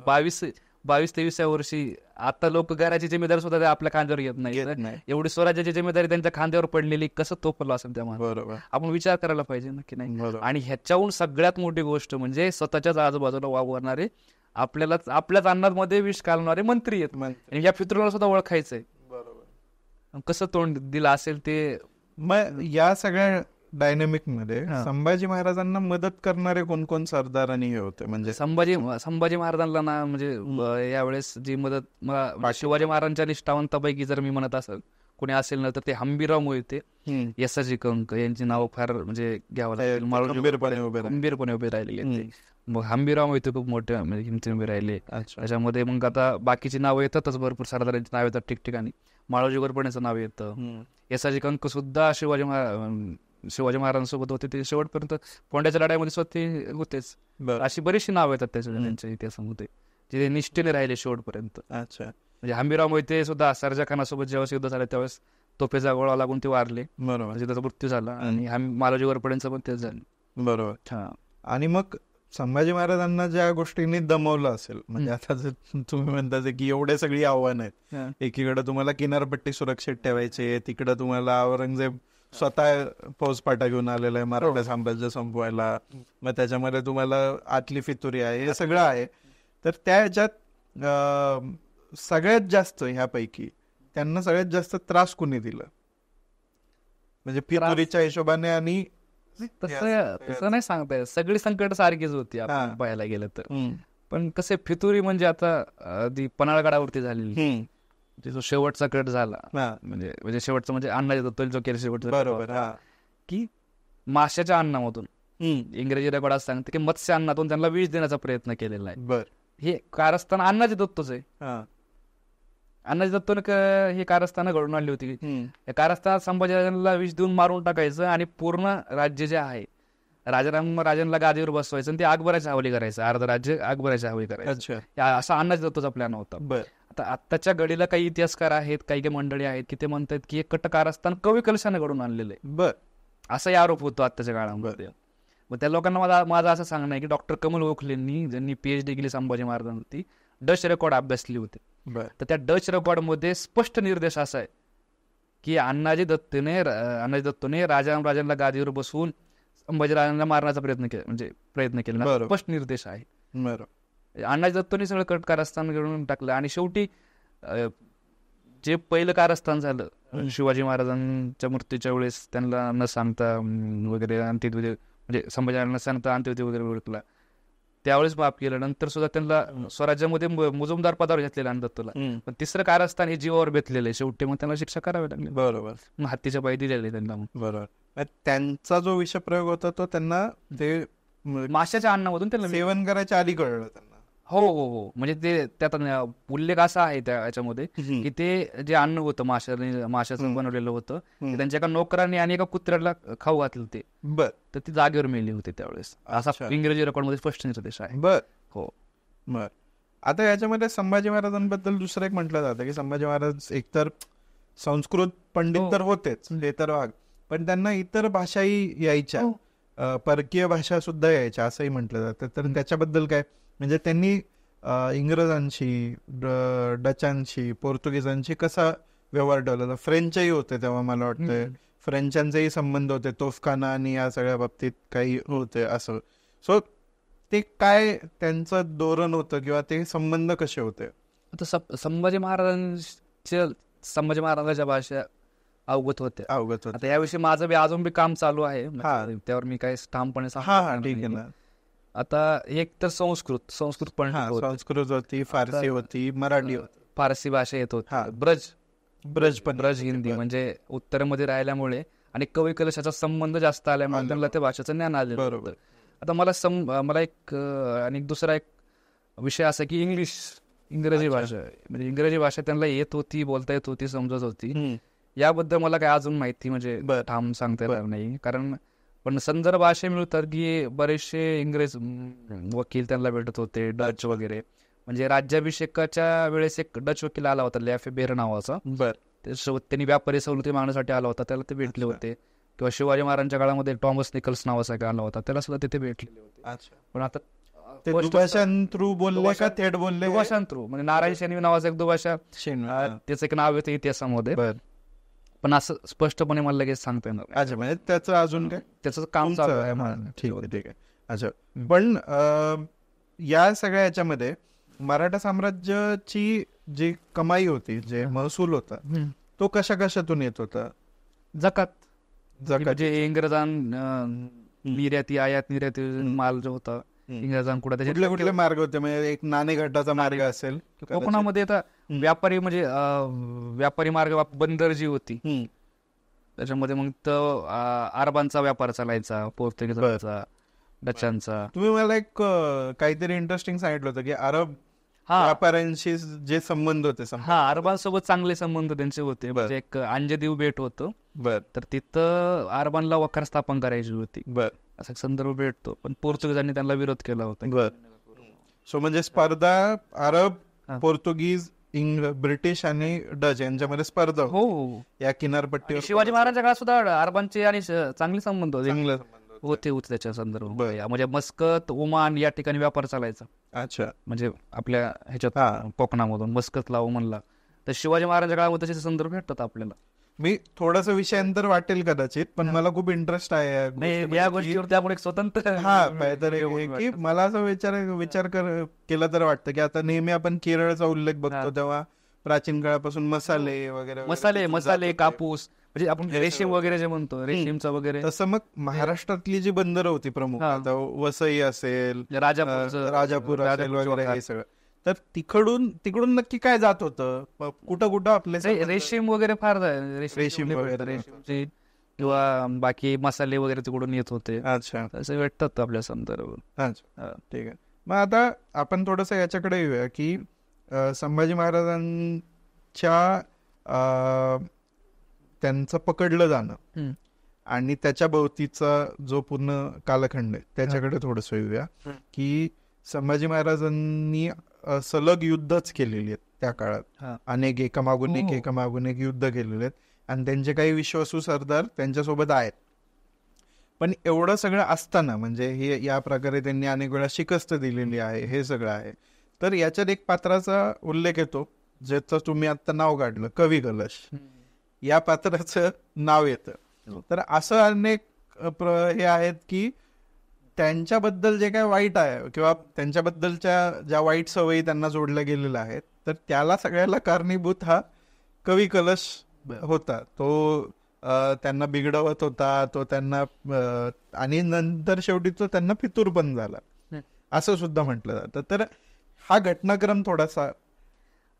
22-23 वर्षी आता लोक घराची जिम्मेदारी सुद्धा ते आपल्या खांद्यावर घेत नाही. एवढी स्वराज्याची जिम्मेदारी त्यांच्या खांद्यावर पडलेली, कसं तोपलं असेल त्या बरोबर. आपण विचार करायला पाहिजे ना की नाही. आणि ह्याच्याहून सगळ्यात मोठी गोष्ट म्हणजे स्वतःच्याच आजूबाजूला वावरणारे, आपल्याच अन्नामध्ये विष घालणारे मंत्री आहेत. आणि या फितरूला सुद्धा ओळखायचंय. बरोबर. कसं तोंड दिलं असेल ते. मग या सगळ्या डायनेमिक मध्ये संभाजी महाराजांना मदत करणारे कोण कोण सरदार आणि हे होते? म्हणजे संभाजी महाराजांना ना म्हणजे यावेळेस जी मदत शिवाजी महाराजांच्या निष्ठावंतापैकी जर मी म्हणत असेल कोणी असेल ना तर ते हंबीरराव मोहिते, यसाजी कंक यांची नाव फार म्हणजे घ्यावं लागेल, खंबीरपणे उभे राहिलेले. मग हंबीरराव मोहिते खूप मोठे म्हणजे हिमतीने उभे राहिले. त्याच्यामध्ये मग आता बाकीची नावं येतातच, भरपूर सरदारांची नाव येतात ठिकठिकाणी. माळोजी गोरपडेचं नाव येतं. यसाजी कंक सुद्धा शिवाजी महाराजांसोबत होते, ते शेवटपर्यंत पोंड्याच्या लढाईमध्ये स्वतः होतेच. अशी बरीचशी नाव येतात त्यांच्या इतिहासामध्ये जे निष्ठेने राहिले शेवटपर्यंत. म्हणजे हंबीरराव मोहिते सुद्धा सरजा खानासोबत जेव्हा युद्ध झालं त्यावेळेस तोफेचा गोळा लागून ते वारले, म्हणजे त्याचा मृत्यू झाला. आणि मालोजी गोरपडेंचं पण तेच झालं. बरोबर. आणि मग संभाजी महाराजांना ज्या गोष्टींनी दमवलं असेल, म्हणजे आता जर तुम्ही म्हणता की एवढे सगळी आव्हानं आहेत, एकीकडे तुम्हाला किनारपट्टी सुरक्षित ठेवायची, तिकडे तुम्हाला औरंगजेब स्वतः फौजपाटा घेऊन आलेला आहे मराठा साम्राज्य संपवायला, मग त्याच्यामध्ये तुम्हाला आतली फितुरी आहे, हे सगळं आहे. तर त्या ह्याच्यात सगळ्यात जास्त ह्यापैकी त्यांना सगळ्यात जास्त त्रास कोणी दिला? म्हणजे फितुरीच्या हिशोबाने. आणि तसं नाही सांगता येत, सगळी संकट सारखीच होती आपण पाहायला गेलं तर. पण कसे फितुरी म्हणजे आता ती पन्हाळगडावरती झालेली जो शेवटचा कट झाला, म्हणजे शेवटचा म्हणजे अण्णाजी दत्तो जो केला शेवटचा, बरोबर, की माशाच्या अन्नामधून, इंग्रजी रेकॉर्ड असं सांगते की मत्स्य अन्नातून त्यांना विष देण्याचा प्रयत्न केलेला आहे. हे कारस्थान अण्णाजी दत्तोच आहे. अण्णाजी दत्तोने हे कारस्थानं घडून आणली होती. या कारस्थानात संभाजीराजांना विष देऊन मारून टाकायचं आणि पूर्ण राज्य जे आहे राजांना गादीवर बसवायचं आणि ते अकबराच्या हवाली करायचं, अर्ध राज्य अकबराच्या हवाली करायचं, असा अण्णाजी दत्तोचा प्लॅन होता. आता आत्ताच्या घडीला काही इतिहासकार आहेत, काही मंडळी आहेत की ते म्हणतात की एक कट कारस्थान कवी कलशाने घडून आणलेलं आहे, असाही आरोप होतो आत्ताच्या काळामध्ये. मग त्या लोकांना माझं असं सांगणं आहे की डॉक्टर कमल गोखलेंनी ज्यांनी PhD केली संभाजी महाराजांवरती, डच रेकॉर्ड अभ्यासली होते. तर त्या डच रेकॉर्डमध्ये स्पष्ट निर्देश असा आहे की अण्णाजी दत्तोने राजांना गादीवर बसवून संभाजीराजांना मारण्याचा प्रयत्न केला, स्पष्ट निर्देश आहे. अण्णाजी दत्तोने सगळं कट कारस्थान घेऊन टाकलं. आणि शेवटी जे पहिलं कारस्थान झालं शिवाजी महाराजांच्या मृत्यूच्या वेळेस, त्यांना न सांगता वगैरे अंत्यविधी, म्हणजे संभाजीराजांना न सांगता अंत्यविधी वगैरे ओळखला, त्यावेळेस माफ केलं. नंतर सुद्धा त्यांना स्वराज्यामध्ये मुजुमदार पदावर घेतलेला दत्तोला. पण तिसरं कारस्थान हे जीवावर बेतलेलं आहे. शेवटी मग त्यांना शिक्षा करावी लागली. बरोबर. मग हत्तीच्या पायी दिलेली त्यांना. बरोबर. त्यांचा जो विषप्रयोग होता तो त्यांना ते माशाच्या अन्नामधून त्यांना सेवन करायच्या आधी कळलं त्यांना. हो. म्हणजे ते त्यात उल्लेख असा आहे त्या याच्यामध्ये की ते जे अन्न होतं माशाचं बनवलेलं होतं, त्यांच्या एका नोकरांनी आणि एका कुत्र्याला खाऊ घातलं ते, तर ती जागेवर मेली होती त्यावेळेस, असा इंग्रजी रेकॉर्डमध्ये स्पष्ट निर्देश आहे. हो. आता याच्यामध्ये संभाजी महाराजांबद्दल दुसरं एक म्हटलं जातं की संभाजी महाराज एकतर संस्कृत पंडित तर होतेच, हे तर भाग, पण त्यांना इतर भाषाही यायच्या, परकीय भाषा सुद्धा यायच्या असंही म्हटलं जातं. तर त्याच्याबद्दल काय, म्हणजे त्यांनी इंग्रजांशी, डचांशी, पोर्तुगीजांशी कसा व्यवहार ठेवला? फ्रेंचही होते तेव्हा, मला वाटतं फ्रेंचांचेही संबंध होते, तोफखाना आणि या सगळ्या बाबतीत काही होते असं. सो ते काय त्यांचं धोरण होतं किंवा ते संबंध कसे होते? आता संभाजी महाराजांच्या भाषा अवगत होते. आता याविषयी माझं अजून बी काम चालू आहे, त्यावर मी काही ठामपणे ठीक आहे ना. आता एक तर संस्कृत पण होती, फारसी होती, मराठी होती, फारसी भाषा येत होती, ब्रज हिंदी, म्हणजे उत्तरेमध्ये राहिल्यामुळे आणि कवी कलशाचा संबंध जास्त आल्यामुळे त्यांना त्या भाषेचं ज्ञान आलेलं. बरोबर. आता मला एक दुसरा एक विषय असा की इंग्रजी भाषा, म्हणजे इंग्रजी भाषा त्यांना येत होती, बोलता येत होती, समजत होती. याबद्दल मला काय अजून माहिती म्हणजे ठाम सांगता येणार नाही, कारण पण संदर्भ असे मिळतात की बरेचसे इंग्रज वकील त्यांना भेटत होते, डच वगैरे. म्हणजे राज्याभिषेकाच्या वेळेस एक डच वकील आला होता, लॅफेबेर नावाचा, त्यांनी व्यापारी सवलती मागण्यासाठी आला होता, त्याला ते भेटले होते. किंवा शिवाजी महाराजांच्या काळामध्ये टॉमस निकल्स नावाचा आला होता, त्याला सुद्धा तिथे भेटलेले होते. पण आता ते दुभाषां थ्रू बोलले का थेट बोलले? दुभाषां थ्रू, म्हणजे नारायण शेणवी नावाचा एक दुभाषा, त्याचं एक नाव येतं इतिहासामध्ये, पण असं स्पष्टपणे मला लगेच सांगता येणार. अच्छा, म्हणजे त्याचं अजून काय त्याचं काम चालू आहे. ठीक आहे. अच्छा, पण या सगळ्या याच्यामध्ये मराठा साम्राज्याची जी कमाई होती, जे महसूल होता, तो कशा कशातून येत होता? जकात, म्हणजे इंग्रजां निर्याती आयात निर्याती माल जो होता इंग्रजांकडे, त्याचे कुठले मार्ग होते? म्हणजे एक नाणेघाटाचा मार्ग असेल कोकणामध्ये. आता व्यापारी, म्हणजे व्यापारी मार्ग, बंदर जी होती त्याच्यामध्ये मग तो अरबांचा व्यापार चालायचा, पोर्तुगीजांचा, डचांचा. तुम्ही मला एक काहीतरी इंटरेस्टिंग सांगितलं होतं की अरब व्यापाऱ्यांशी जे संबंध होते. अरबांसोबत चांगले संबंध त्यांचे होते. म्हणजे एक अंजदीव बेट होतं, तर तिथं अरबांना वखार स्थापन करायची होती, असा संदर्भ भेटतो. पण पोर्तुगीजांनी त्यांना विरोध केला होता. सो म्हणजे स्पर्धा अरब, पोर्तुगीज, ब्रिटिश आणि डच यांच्यामध्ये स्पर्धा या किनारपट्टीवर. शिवाजी महाराजांच्या काळात सुद्धा अरबांचे आणि चांगले संबंध होते त्याच्या संदर्भ. म्हणजे मस्कत, ओमान या ठिकाणी व्यापार चालायचा. अच्छा, म्हणजे आपल्या ह्याच्यात कोकणामधून मस्कतला, ओमानला. तर शिवाजी महाराजांच्या काळामध्ये त्याचे संदर्भ भेटतात आपल्याला. मी थोडस विषयांतर वाटेल कदाचित, पण मला खूप इंटरेस्ट आहे या गोष्टीवर. त्यामुळे स्वतंत्र की मला असं विचार केला तर वाटतं की आता नेहमी आपण केरळचा उल्लेख बघतो, तेव्हा प्राचीन काळापासून मसाले वगैरे, मसाले, कापूस, म्हणजे आपण रेशीम वगैरे जे म्हणतो, रेशीमचा वगैरे. तसं मग महाराष्ट्रातली जी बंदरं होती प्रमुख, आता वसई असेल, राजापूर असेल वगैरे, हे सगळं, तर तिकडून नक्की काय जात होतं? कुठं आपले रेशीम वगैरे फार, रेशीम वगैरे किंवा बाकी मसाले वगैरे तिकडून येत होते. अच्छा, असं भेटतात आपल्या संदर्भ. अच्छा, ठीक आहे. मग आता आपण थोडस याच्याकडे येऊया की संभाजी महाराजांच्या त्यांचं पकडलं जाणं आणि त्याच्या भोवतीचा जो पूर्ण कालखंड आहे त्याच्याकडे थोडंसं येऊया. की संभाजी महाराजांनी सलग युद्धच केलेली आहेत त्या काळात, अनेक एकामागून एक युद्ध केलेले आहेत, आणि त्यांचे काही विश्वासू सरदार त्यांच्यासोबत आहेत. पण एवढं सगळं असताना, म्हणजे हे या प्रकारे त्यांनी अनेक वेळा शिकस्त दिलेली आहे, हे सगळं आहे, तर याच्यात एक पात्राचा उल्लेख येतो ज्याचं तुम्ही आता नाव काढलं, कवी कलश. या पात्राचं नाव येतं. तर असं अनेक हे आहेत की त्यांच्याबद्दल जे काय वाईट आहे किंवा त्यांच्याबद्दलच्या ज्या वाईट सवयी त्यांना जोडल्या गेलेल्या आहेत, तर त्याला सगळ्याला कारणीभूत हा कवी कलश होता. तो त्यांना बिघडवत होता, तो त्यांना, आणि नंतर शेवटी तो त्यांना फितूर पण झाला, असं सुद्धा म्हटलं जातं. तर हा घटनाक्रम थोडासा.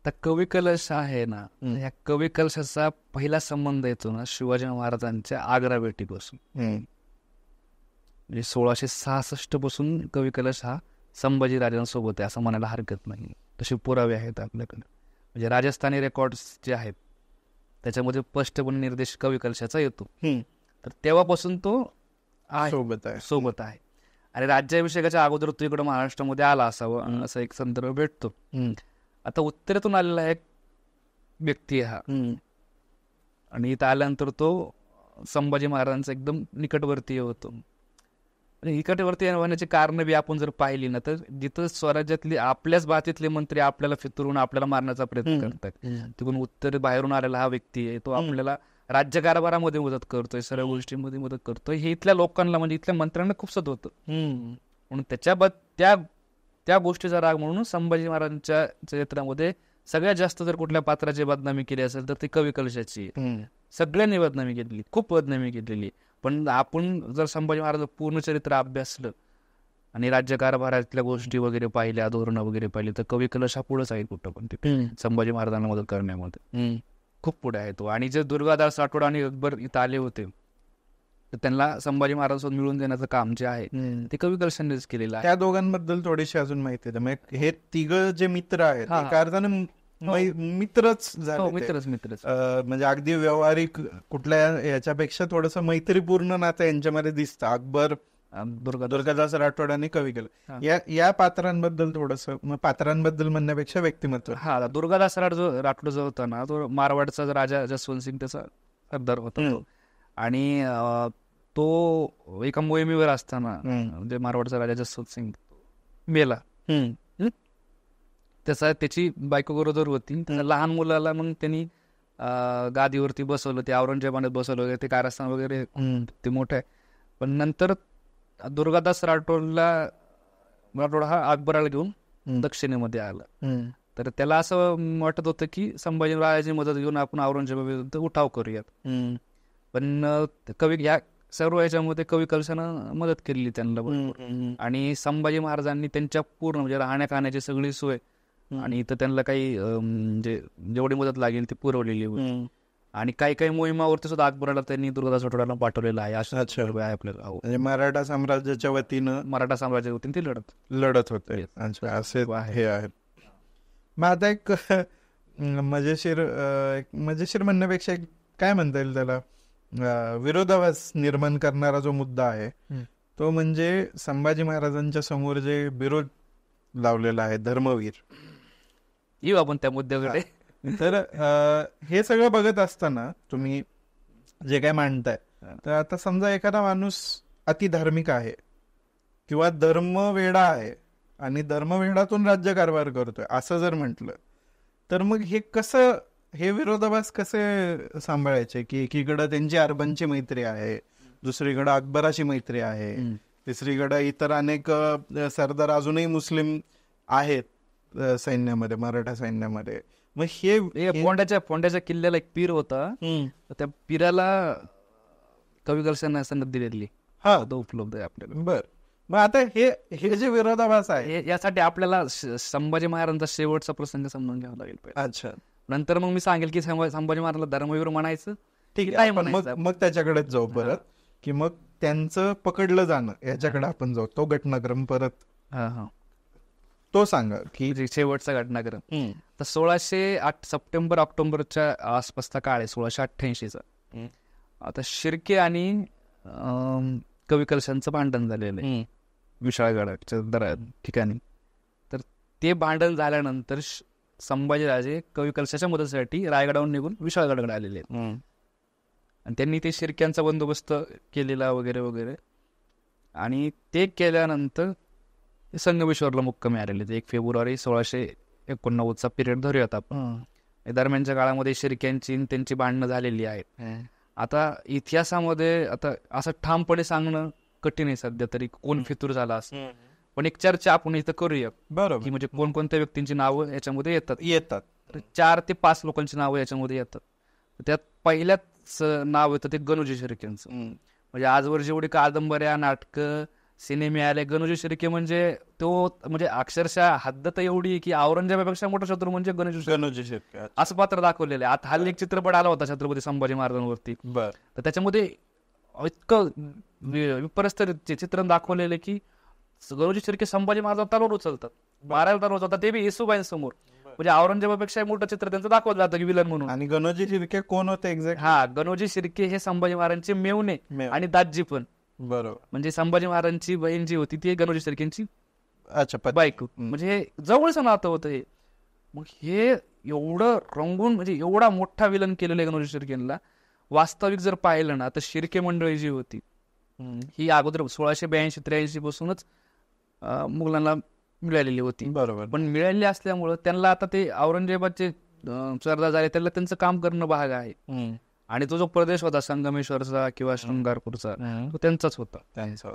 तर कवी कलश आहे ना, या कवी कलशाचा पहिला संबंध येतो ना शिवाजी महाराजांच्या आग्रा भेटीपासून. म्हणजे 1666 पासून कवी कलश हा संभाजी राजांसोबत आहे असं म्हणायला हरकत नाही. तसे पुरावे आहेत आपल्याकडे. म्हणजे राजस्थानी रेकॉर्ड्स जे आहेत त्याच्यामध्ये स्पष्टपणे निर्देश कवी कलशाचा येतो. तर तेव्हापासून तो सोबत आहे. आणि राज्याभिषेकाच्या अगोदर तो इकडं महाराष्ट्रामध्ये आला असावं असा एक संदर्भ भेटतो. आता उत्तरेतून आलेला एक व्यक्ती हा, आणि इथं आल्यानंतर तो संभाजी महाराजांचा एकदम निकटवर्तीय होतो. निकटवर्तीय होण्याची कारण बी आपण जर पाहिली ना, तर जिथं स्वराज्यातले आपल्याच बातीतले मंत्री आपल्याला फितरून आपल्याला मारण्याचा प्रयत्न करतात, तिकडून उत्तर बाहेरून आलेला हा व्यक्ती आहे, तो आपल्याला राज्यकारभारामध्ये मदत करतोय, सर्व गोष्टींमध्ये मदत करतोय, हे इथल्या लोकांना, म्हणजे इथल्या मंत्र्यांना खूप सत होतं. म्हणून त्या गोष्टीचा राग म्हणून संभाजी महाराजांच्या चरित्रामध्ये सगळ्यात जास्त जर कुठल्या पात्राची बदनामी केली असेल तर ती कवी कलशाची. सगळ्यांनी बदनामी केलेली, खूप बदनामी केलेली. पण आपण जर संभाजी महाराज पूर्ण चरित्र अभ्यासलं आणि राज्यकारभारातल्या गोष्टी वगैरे पाहिल्या, धोरणं वगैरे पाहिली, तर कवी कलश हा पुढेच आहे कुठं पण. तिथे संभाजी महाराजांना मदत करण्यामध्ये खूप पुढे आहे तो. आणि जे दुर्गादास राठोड आणि अकबर इथं आले होते, तर त्यांना संभाजी महाराजांसोबत मिळून देण्याचं काम जे आहे ते कवी कलशांनीच केलेलं आहे. त्या दोघांबद्दल थोडीशी अजून माहिती आहे. म्हणजे हे तिघं जे मित्र आहेत, एका अर्थानं मित्रच झाले, मित्रच. म्हणजे अगदी व्यावहारिक कुठल्या याच्यापेक्षा थोडंसं मैत्रीपूर्ण नातं यांच्यामध्ये दिसतं. अकबर, दुर्गादास राठोड आणि कवी कलश या पात्रांबद्दल थोडंसं, पात्रांबद्दल म्हणण्यापेक्षा व्यक्तिमत्व. दुर्गादास राठोड जो होता ना, तो मारवाडचा राजा जसवंत सिंग त्याचा सरदार होता तो. आणि तो एका मोहिमेवर असताना, म्हणजे मारवाडचा राजा जसवंत सिंग मेला. त्याची बायको गरोदर होती. लहान मुलाला मग त्यांनी गादीवरती बसवलं, ते औरंगजेबाने बसवलं वगैरे, ते कारस्थान वगैरे ते मोठं आहे. पण नंतर दुर्गादास राठोड हा अकबराला घेऊन दक्षिणेमध्ये आला. तर त्याला असं वाटत होतं की संभाजीराजाची मदत घेऊन आपण औरंगजेबाविरुद्ध उठाव करूयात. पण कवी ह्या सर्व याच्यामध्ये कवी कलशानं मदत केलेली त्यांना भरपूर. आणि संभाजी महाराजांनी त्यांच्या पूर्ण म्हणजे राहण्या खाण्याची सगळी सोय आणि इथं त्यांना काही म्हणजे जेवढी मदत लागेल ती पुरवलेली होती. आणि काही काही मोहिमावरती सुद्धा अकबराला त्यांनी दुर्गादास राठोडाला पाठवलेलं आहे. असं आपल्याला मराठा साम्राज्याच्या वतीनं मराठा साम्राज्याच्या वतीने ती लढत होते. असे हे आहेत. मग आता एक मजेशीर म्हणण्यापेक्षा काय म्हणता येईल त्याला, विरोधाभास निर्माण करणारा जो मुद्दा आहे तो म्हणजे संभाजी महाराजांच्या समोर जे विरोध लावलेला आहे धर्मवीर. येऊ आपण त्या मुद्द्याकडे. तर हे सगळं बघत असताना तुम्ही जे काय मांडताय, तर आता समजा एखादा माणूस अतिधार्मिक आहे किंवा धर्मवेडा आहे आणि धर्मवेडातून राज्यकारभार करतोय असं जर म्हटलं, तर मग हे विरोधाभास कसे सांभाळायचे की एकीकडं त्यांची अरबांची मैत्री आहे, दुसरीकडं अकबराची मैत्री आहे, तिसरीकडं इतर अनेक सरदार अजूनही मुस्लिम आहेत सैन्यामध्ये, मराठा सैन्यामध्ये. मग हे फोंड्याच्या किल्ल्याला एक पीर होता, त्या पीराला कवी कलशाने संगत दिलेली उपलब्ध आहे आपल्याला. बर. मग आता हे जे विरोधाभास आहे यासाठी आपल्याला संभाजी महाराजांचा शेवटचा प्रसंग समजून घ्यावा लागेल पहिले. अच्छा. नंतर मग मी सांगेल की संभाजी महाराजांना धर्मवीर म्हणायचं, ठीक आहे, मग त्याच्याकडेच जाऊ परत, की मग त्यांचं पकडलं जाणं याच्याकडे आपण जाऊ. तो घटनाक्रम परत तो सांगा की शेवटचा घटनाक्रम. तर 1608 सप्टेंबर ऑक्टोबरच्या आसपासचा काळ आहे, 1688चा. आता शिर्के आणि कवी कलशांचं भांडण झालेलं आहे विशाळगडाच्या ठिकाणी. तर ते भांडण झाल्यानंतर संभाजीराजे कवी कलशाच्या मदतीसाठी रायगडावरून निघून विशाळगडाकडे आलेले आहेत. आणि त्यांनी ते शिर्क्यांचा बंदोबस्त केलेला वगैरे वगैरे. आणि ते केल्यानंतर संगमेश्वरला मुक्कामी आलेले. 1 फेब्रुवारी 1689चा पिरियड धरूयात आपण. दरम्यानच्या काळामध्ये शिर्क्यांची त्यांची भांडणं झालेली आहेत. आता इतिहासामध्ये आता असं ठामपणे सांगणं कठीण आहे सध्या तरी कोण फितूर झाला असं, पण एक चर्चा आपण इथं करूया. बरोबर. की म्हणजे कोणकोणत्या व्यक्तींची नावं याच्यामध्ये येतात. 4 ते 5 लोकांची नावं याच्यामध्ये येतात. त्यात पहिल्याच नाव येतं ते गणोजी शिर्क्यांचं. म्हणजे आजवर जेवढी कादंबऱ्या, नाटकं, सिनेमे आले, गणोजी शिर्के म्हणजे अक्षरशः हद्द तर एवढी आहे की औरंगजेबापेक्षा मोठा शत्रू म्हणजे गणोजी शिर्के असं पात्र दाखवलेलं आहे. आता हल्ली एक चित्रपट आला होता छत्रपती संभाजी महाराजांवरती, तर त्याच्यामध्ये इतकं विपरीत चित्रण दाखवलेलं आहे की गणोजी शिर्के संभाजी महाराज तलवार उचलतात, मारायला तलवार उचलतात, ते बी येसूबाईंसमोर. म्हणजे औरंगजेबापेक्षा मोठं चित्र त्यांचं दाखवलं जातं की विलन म्हणून. आणि गणोजी शिर्के कोण होते एक्झॅक्ट? गणोजी शिर्के हे संभाजी महाराजांचे मेवणे आणि दाजी पण. बरोबर. म्हणजे संभाजी महाराजांची बहीण जी होती ती गणोजी शिर्केंची बायको. म्हणजे हे जवळचं नातं होतं हे. मग हे एवढं रंगून म्हणजे एवढा मोठा विलन केलेलं आहे गणोजी शिर्केंना. वास्तविक जर पाहिलं ना तर शिर्के मंडळी जी होती ही अगोदर 1682-83 पासूनच मुघलांना मिळालेली होती. बरोबर. पण मिळालेली असल्यामुळं त्यांना आता ते औरंगजेबाचे सरदार झाले, त्याला त्यांचं काम करणं भाग आहे. आणि तो जो प्रदेश होता संगमेश्वरचा किंवा शृंगारपूरचा तो त्यांचाच होता.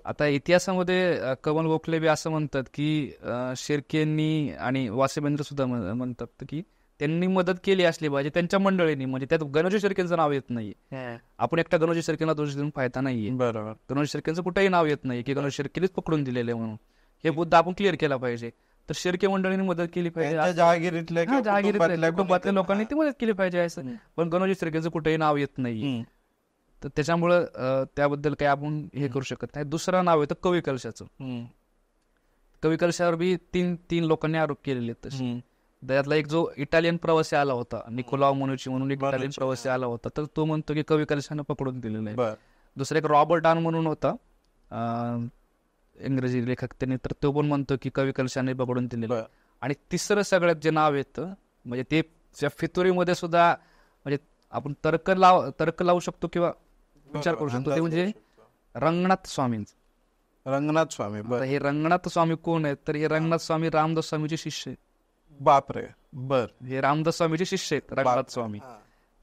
आता इतिहासामध्ये कमल गोखले बी असं म्हणतात की शिर्केंनी आणि वासेबेंद्र सुद्धा म्हणतात की त्यांनी मदत केली असली पाहिजे त्यांच्या मंडळींनी. म्हणजे त्यात गणोजी शिर्केंचं नाव येत नाही. आपण एकटा गणोजी शिर्केला दोष देऊन फायदा नाहीये. बरोबर. गणोजी शिर्केंचं कुठेही नाव येत नाही की गणोजी शिर्केलीच पकडून दिलेले म्हणून. हे मुद्दा आपण क्लिअर केला पाहिजे. तर शिर्के मंडळींनी मदत केली पाहिजे, जहागिरीतल्या कुटुंबातल्या लोकांनी ती मदत केली पाहिजे असं. पण गणोजी शिर्केचं कुठेही नाव येत नाही. तर त्याच्यामुळं त्याबद्दल काही आपण हे करू शकत नाही. दुसरं नाव येतं कवी कलशाचं. कवी कलशावर बी तीन लोकांनी आरोप केलेले आहेत तसे. त्यातला एक जो इटालियन प्रवासी आला होता, निकोलाव मनुची म्हणून एक इटालियन प्रवासी आला होता, तर तो म्हणतो की कवी कलशानं पकडून दिलेलं आहे. दुसरा एक रॉबर्ट डान म्हणून होता इंग्रजी लेखक, त्यांनी तर तो पण म्हणतो की कवी कलशाने पकडून दिलेलं. आणि तिसरं सगळ्यात जे नाव येतं म्हणजे ते फितुरीमध्ये सुद्धा म्हणजे आपण तर्क लावू शकतो किंवा विचार करू शकतो, ते म्हणजे रंगनाथ स्वामींचं. रंगनाथ स्वामी. आता हे रंगनाथ स्वामी कोण आहेत, तर हे रंगनाथ स्वामी रामदास स्वामीचे शिष्य आहेत. बापरे. बर. हे रामदास स्वामीचे शिष्य आहेत रंगनाथ स्वामी.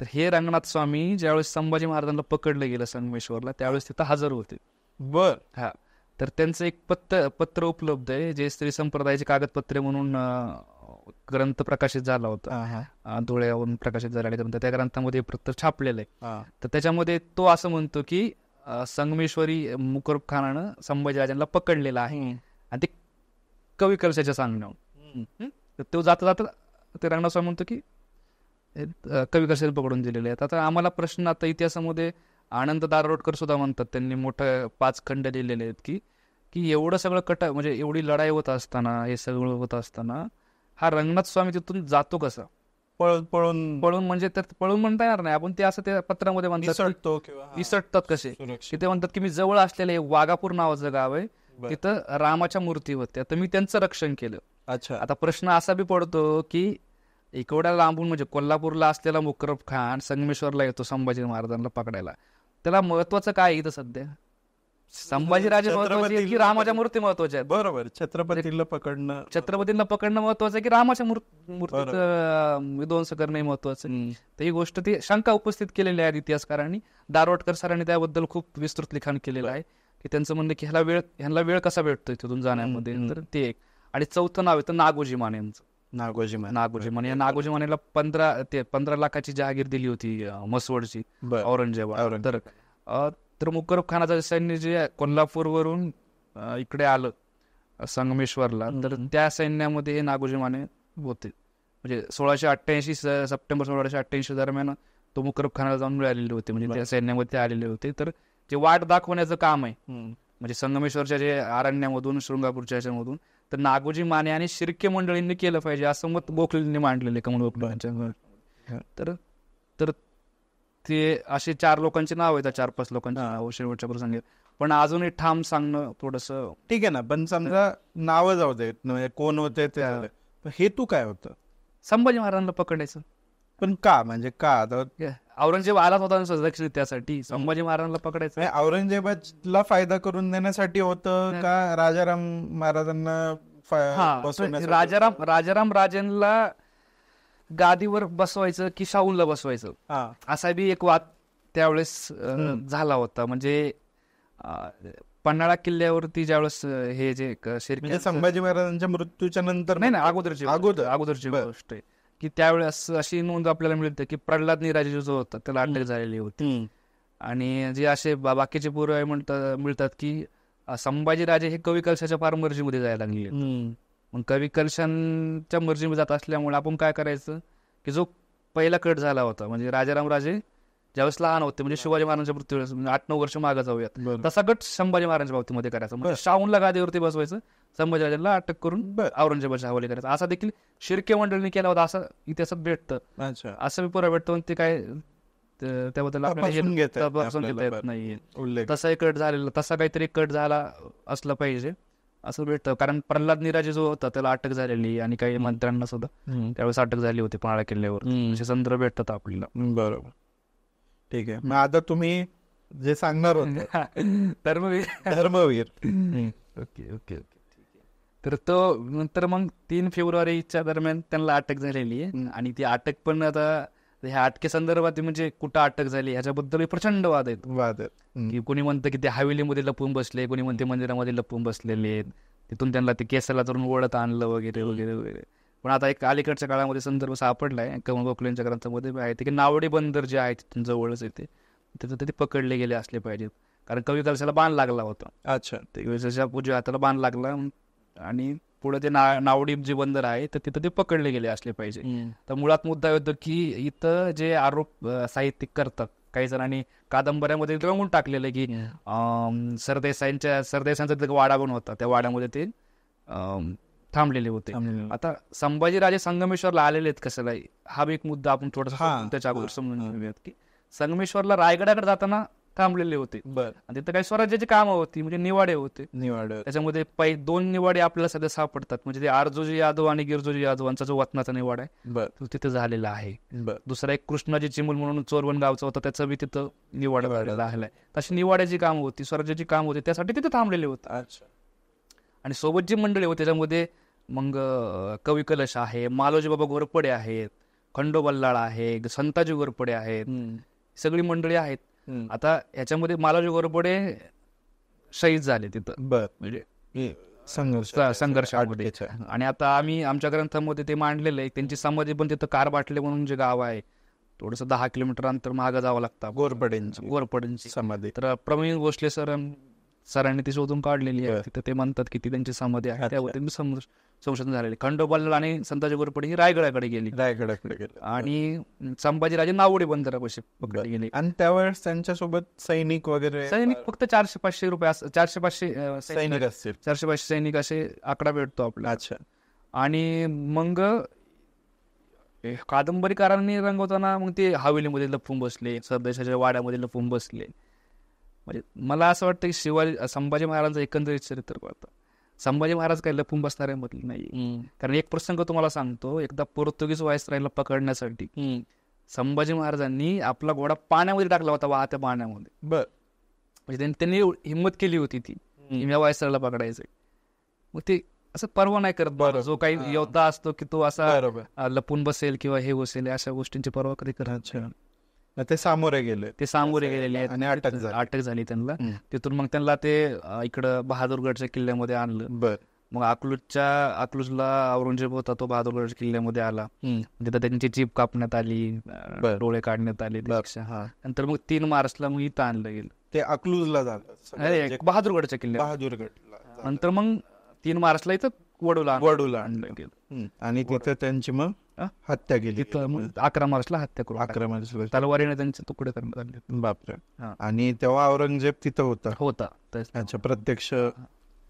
तर हे रंगनाथ स्वामी ज्यावेळेस संभाजी महाराजांना पकडलं गेलं संगमेश्वरला, त्यावेळेस तिथं हजर होते. बर. हा, तर त्यांचं एक पत्र उपलब्ध आहे, जे स्त्री संप्रदायाचे कागदपत्रे म्हणून ग्रंथ प्रकाशित झाला होता, धुळ्यावरून प्रकाशित झालेला ग्रंथ. त्या ग्रंथामध्ये पत्र छापलेलं आहे. तर त्याच्यामध्ये तो असं म्हणतो की संगमेश्वरी मुकरब खानानं संभाजीराजांना पकडलेला आहे, आणि ते कवी कलशाच्या सांगण्यावर. तर तो जाता जाता ते रंगनाथ स्वामी म्हणतो की कवी कलशाने पकडून दिलेले आहेत. आता आम्हाला प्रश्न, आता इतिहासामध्ये आनंद दारोडकर सुद्धा म्हणतात, त्यांनी मोठं 5 खंड लिहिलेले आहेत की एवढं सगळं म्हणजे एवढी लढाई होत असताना, हे सगळं होत असताना हा रंगनाथ स्वामी तिथून जातो कसा? पळून म्हणजे तर पळून म्हणता येणार नाही आपण, ते असं त्या पत्रामध्ये म्हणतात विसटतात कसे, की ते म्हणतात की मी जवळ असलेलं एक वाघापूर नावाचं गाव आहे, तिथं रामाच्या मूर्ती होत्या, तर मी त्यांचं रक्षण केलं. अच्छा. आता प्रश्न असा बी पडतो की एवढ्या लांबून, म्हणजे कोल्हापूरला असलेला मुकरब खान संगमेश्वरला येतो संभाजी महाराजांना पकडायला, त्याला महत्वाचं काय इथं सध्या? संभाजीराजे महत्वाचे की रामाच्या मूर्ती महत्वाच्या आहेत? बरोबर. छत्रपतीला पकडणं महत्वाचं आहे की रामाच्या मूर्तीत विध्वंस करणं महत्वाचं आहे? तर ही गोष्ट, ती शंका उपस्थित केलेली आहे इतिहासकारांनी. दारोडकर सरांनी त्याबद्दल खूप विस्तृत लिखाण केलेलं आहे, की त्यांचं म्हणणं की ह्यांना वेळ कसा भेटतोय तिथून जाण्यामध्ये. तर ते एक. आणि चौथं नाव येतं नागोजी माने यांचं. नागोजी माने. या नागोजी मानेला 15 लाखाची जहागीर दिली होती मसवडची औरंगजेबाला. तर मुकरब खानाचं सैन्य जे कोल्हापूरवरून इकडे आलं संगमेश्वरला, तर त्या सैन्यामध्ये हे नागोजी माने होते. म्हणजे 1688 सप्टेंबर 1688 दरम्यान तो मुकरब खानाला जाऊन मिळालेले होते, म्हणजे त्या सैन्यामध्ये ते आलेले होते. तर जे वाट दाखवण्याचं काम आहे, म्हणजे संगमेश्वरच्या जे अरण्यामधून, शृंगापूरच्या ह्याच्यामधून, तर नागोजी माने आणि शिर्के मंडळींनी केलं पाहिजे असं मत गोखलेंनी मांडलेले कमल गोखलेंच्या. तर ते असे 4 लोकांची नाव आहेत, 4-5 लोकांची नाव शेवटच्या प्रसंगी. पण अजूनही ठाम सांगणं थोडंसं ठीक आहे ना. पण समजा नावं जाऊ देत, कोण होते ते, हेतू काय होतं संभाजी महाराजांना पकडायचं? पण का, म्हणजे का? औरंगजेब आलाच होता दक्षिण, त्यासाठी संभाजी महाराजांना पकडायचं. औरंगजेबाला फायदा करून देण्यासाठी होतं का राजाराम महाराजांना? राजाराम राजेंना गादीवर बसवायचं की शाहूला बसवायचं, असा बी एक वाद त्यावेळेस झाला होता. म्हणजे पन्हाळा किल्ल्यावरती ज्यावेळेस हे जे संभाजी महाराजांच्या मृत्यूच्या नंतर, नाही अगोदरची गोष्ट आहे, की त्यावेळेस अशी नोंद आपल्याला मिळते की प्रल्हाद निराजे जो होता त्याला अटक झालेली होती. आणि जे असे बाकीचे पुरावे मिळतात की संभाजीराजे हे कवी कलशाच्या फार मर्जीमध्ये जायला लागले. मग कवी कलशांच्या मर्जीमध्ये जात असल्यामुळे आपण काय करायचं, की जो पहिला कट झाला होता, म्हणजे राजाराम राजे ज्यावेळेस लहान होते, म्हणजे शिवाजी महाराजांच्या मृत्यूवेळेस 8-9 वर्ष मागे जाऊयात, तसा गट संभाजी महाराजांच्या बाबतीमध्ये करायचा. म्हणजे शाहूला गादीवरती बसवायचं, संभाजीराजांना अटक करून औरंगजेबाच्या हवाले करायचं. असा देखील शिर्के मंडळींनी केला होता, असं इतिहासात भेटतं. असं पुरा भेटतं. ते काय त्याबद्दल आपल्याला नाही, तसा कट झालेला, तसा काहीतरी कट झाला असला पाहिजे असं भेटतं. कारण प्रल्हाद निराजे जो होता त्याला अटक झालेली, आणि काही मंत्र्यांना सुद्धा त्यावेळेस अटक झाली होती पन्हाळा किल्ल्यावर. असे संदर्भ भेटतात आपल्याला. बरोबर. ठीक आहे. मग आता तुम्ही जे सांगणार होते धर्मवीर. ओके ठीक आहे. तर तो नंतर मग 3 फेब्रुवारीच्या दरम्यान त्यांना अटक झालेली आहे. आणि ती अटक पण आता ह्या अटके संदर्भात, म्हणजे कुठं अटक झाली ह्याच्याबद्दल प्रचंड वाद आहेत. की कोणी म्हणतं की ते हवेलीमध्ये लपून बसले, कोणी म्हणते मंदिरामध्ये लपून बसलेले आहेत, तिथून त्यांना ते केसाला धरून ओढत आणलं वगैरे वगैरे वगैरे. पण आता एक अलीकडच्या काळामध्ये संदर्भ सापडलाय कमल गोखलेंच्या ग्रंथामध्ये आहे की नावडे बंदर जे आहे तिथून जवळच येते, तिथं ते पकडले गेले असले पाहिजेत. कारण कवी कलशाला बाण लागला होता. अच्छा. ते पूजा हाताला बाण लागला, आणि पुढे ते नावडी जे बंदर आहे तर तिथं ते पकडले गेले असले पाहिजे. तर मुळात मुद्दा होतो की इथं जे आरोप साहित्यिक करतात, काही जणांनी कादंबऱ्यामध्ये रंगून टाकलेलं की सरदेसांचा वाडा पण होता, त्या वाड्यामध्ये ते थांबलेले होते. आता संभाजीराजे संगमेश्वरला आलेले आहेत कशाला, हा एक मुद्दा आपण थोडासा त्याच्या अगोदर समजून घेऊयात. की संगमेश्वरला रायगडाकडे जाताना थांबलेले होते. बर. आणि तिथं काही स्वराज्याची कामं होती, म्हणजे निवाडे होते. निवाड. त्याच्यामध्ये 2 निवाडे आपल्याला सध्या सापडतात, म्हणजे ते आरजोजी यादव आणि गिरजोजी यादव यांचा जो वतनाचा निवाडा आहे बर. तो तिथे झालेला आहे. बर. दुसरा एक कृष्णाजी चिमूल म्हणून चोरवण गावचा होता, त्याचा बी तिथं निवाडा झालेला आहे. तशी निवाड्याची कामं होती, स्वराज्याची काम होती, त्यासाठी तिथे थांबलेले होते. अच्छा. आणि सोबत जी मंडळी होती त्याच्यामध्ये मग कवी कलश आहे, मालोजी बाबा घोरपडे आहेत, खंडो बल्लाळ आहे, संताजी घोरपडे आहेत, सगळी मंडळी आहेत. आता ह्याच्यामध्ये मालोजी घोरपडे शहीद झाले तिथं, बर. म्हणजे संघर्षामध्ये. आणि आता आम्ही आमच्या ग्रंथामध्ये ते मांडलेलं आहे. त्यांची समाधी पण तिथं कारबाटले म्हणून जे गाव आहे, थोडंसं 10 किलोमीटर अंतर मागं जावं लागतं घोरपडेंची समाधी. तर प्रवीण भोसले सरांनी ती शोधून काढलेली आहे. तिथे ते म्हणतात की ती त्यांची समाधी आहे, त्यावर संशोधन झालेले. खंडोबाला आणि संताजी घोरपडे ही रायगडाकडे गेली आणि संभाजीराजे नावडे बंदरापाशी पकडले गेले. आणि त्यावेळेस त्यांच्यासोबत सैनिक वगैरे फक्त 400-500 रुपये 400-500 सैनिक असतील, 400-500 सैनिक असे आकडा भेटतो आपला. अच्छा. आणि मग कादंबरीकारांनी रंगवताना मग ते हवेलीमध्ये लपून बसले, सरदेशाच्या वाड्यामध्ये लपून बसले. म्हणजे मला असं वाटतं की संभाजी महाराजांचं एकंदरीत चरित्र पाहतं. संभाजी महाराज काही लपून बसणारे म्हटलं नाही. कारण एक प्रसंग तुम्हाला सांगतो. एकदा पोर्तुगीज व्हायसरायला पकडण्यासाठी संभाजी महाराजांनी आपला घोडा पाण्यामध्ये टाकला होता, वाहत्या पाण्यामध्ये. बर. म्हणजे त्यांनी हिंमत केली होती ती या व्हायसरायला पकडायचं. मग ते असं पर्वा नाही करत. जो काही योद्धा असतो की तो असा लपून बसेल किंवा हे बसेल, अशा गोष्टींची पर्वा कधी करत. ते सामोरे गेले आहेत आणि अटक झाली त्यांना. तिथून मग त्यांना ते इकडं बहादूरगडच्या किल्ल्यामध्ये आणलं. बर. मग अकलूजला औरंगजेब होता, तो बहादूरगडच्या किल्ल्यामध्ये आला. तिथं त्यांची जीभ कापण्यात आली, डोळे काढण्यात आले. नंतर मग 3 मार्चला मग इथं आणलं गेलं. ते अकलूजला झालं, बहादूरगडच्या किल्ल्यात. नंतर मग 3 मार्चला इथं वडूला आणलं गेलं. आणि तिथं त्यांची मग हत्या केली. तिथं 11 मार्चला हत्या करून 11 मार्चला तलवारीने त्यांचे तुकडे करण्यात आले. बापरे. आणि तेव्हा औरंगजेब तिथं होता. अच्छा, प्रत्यक्ष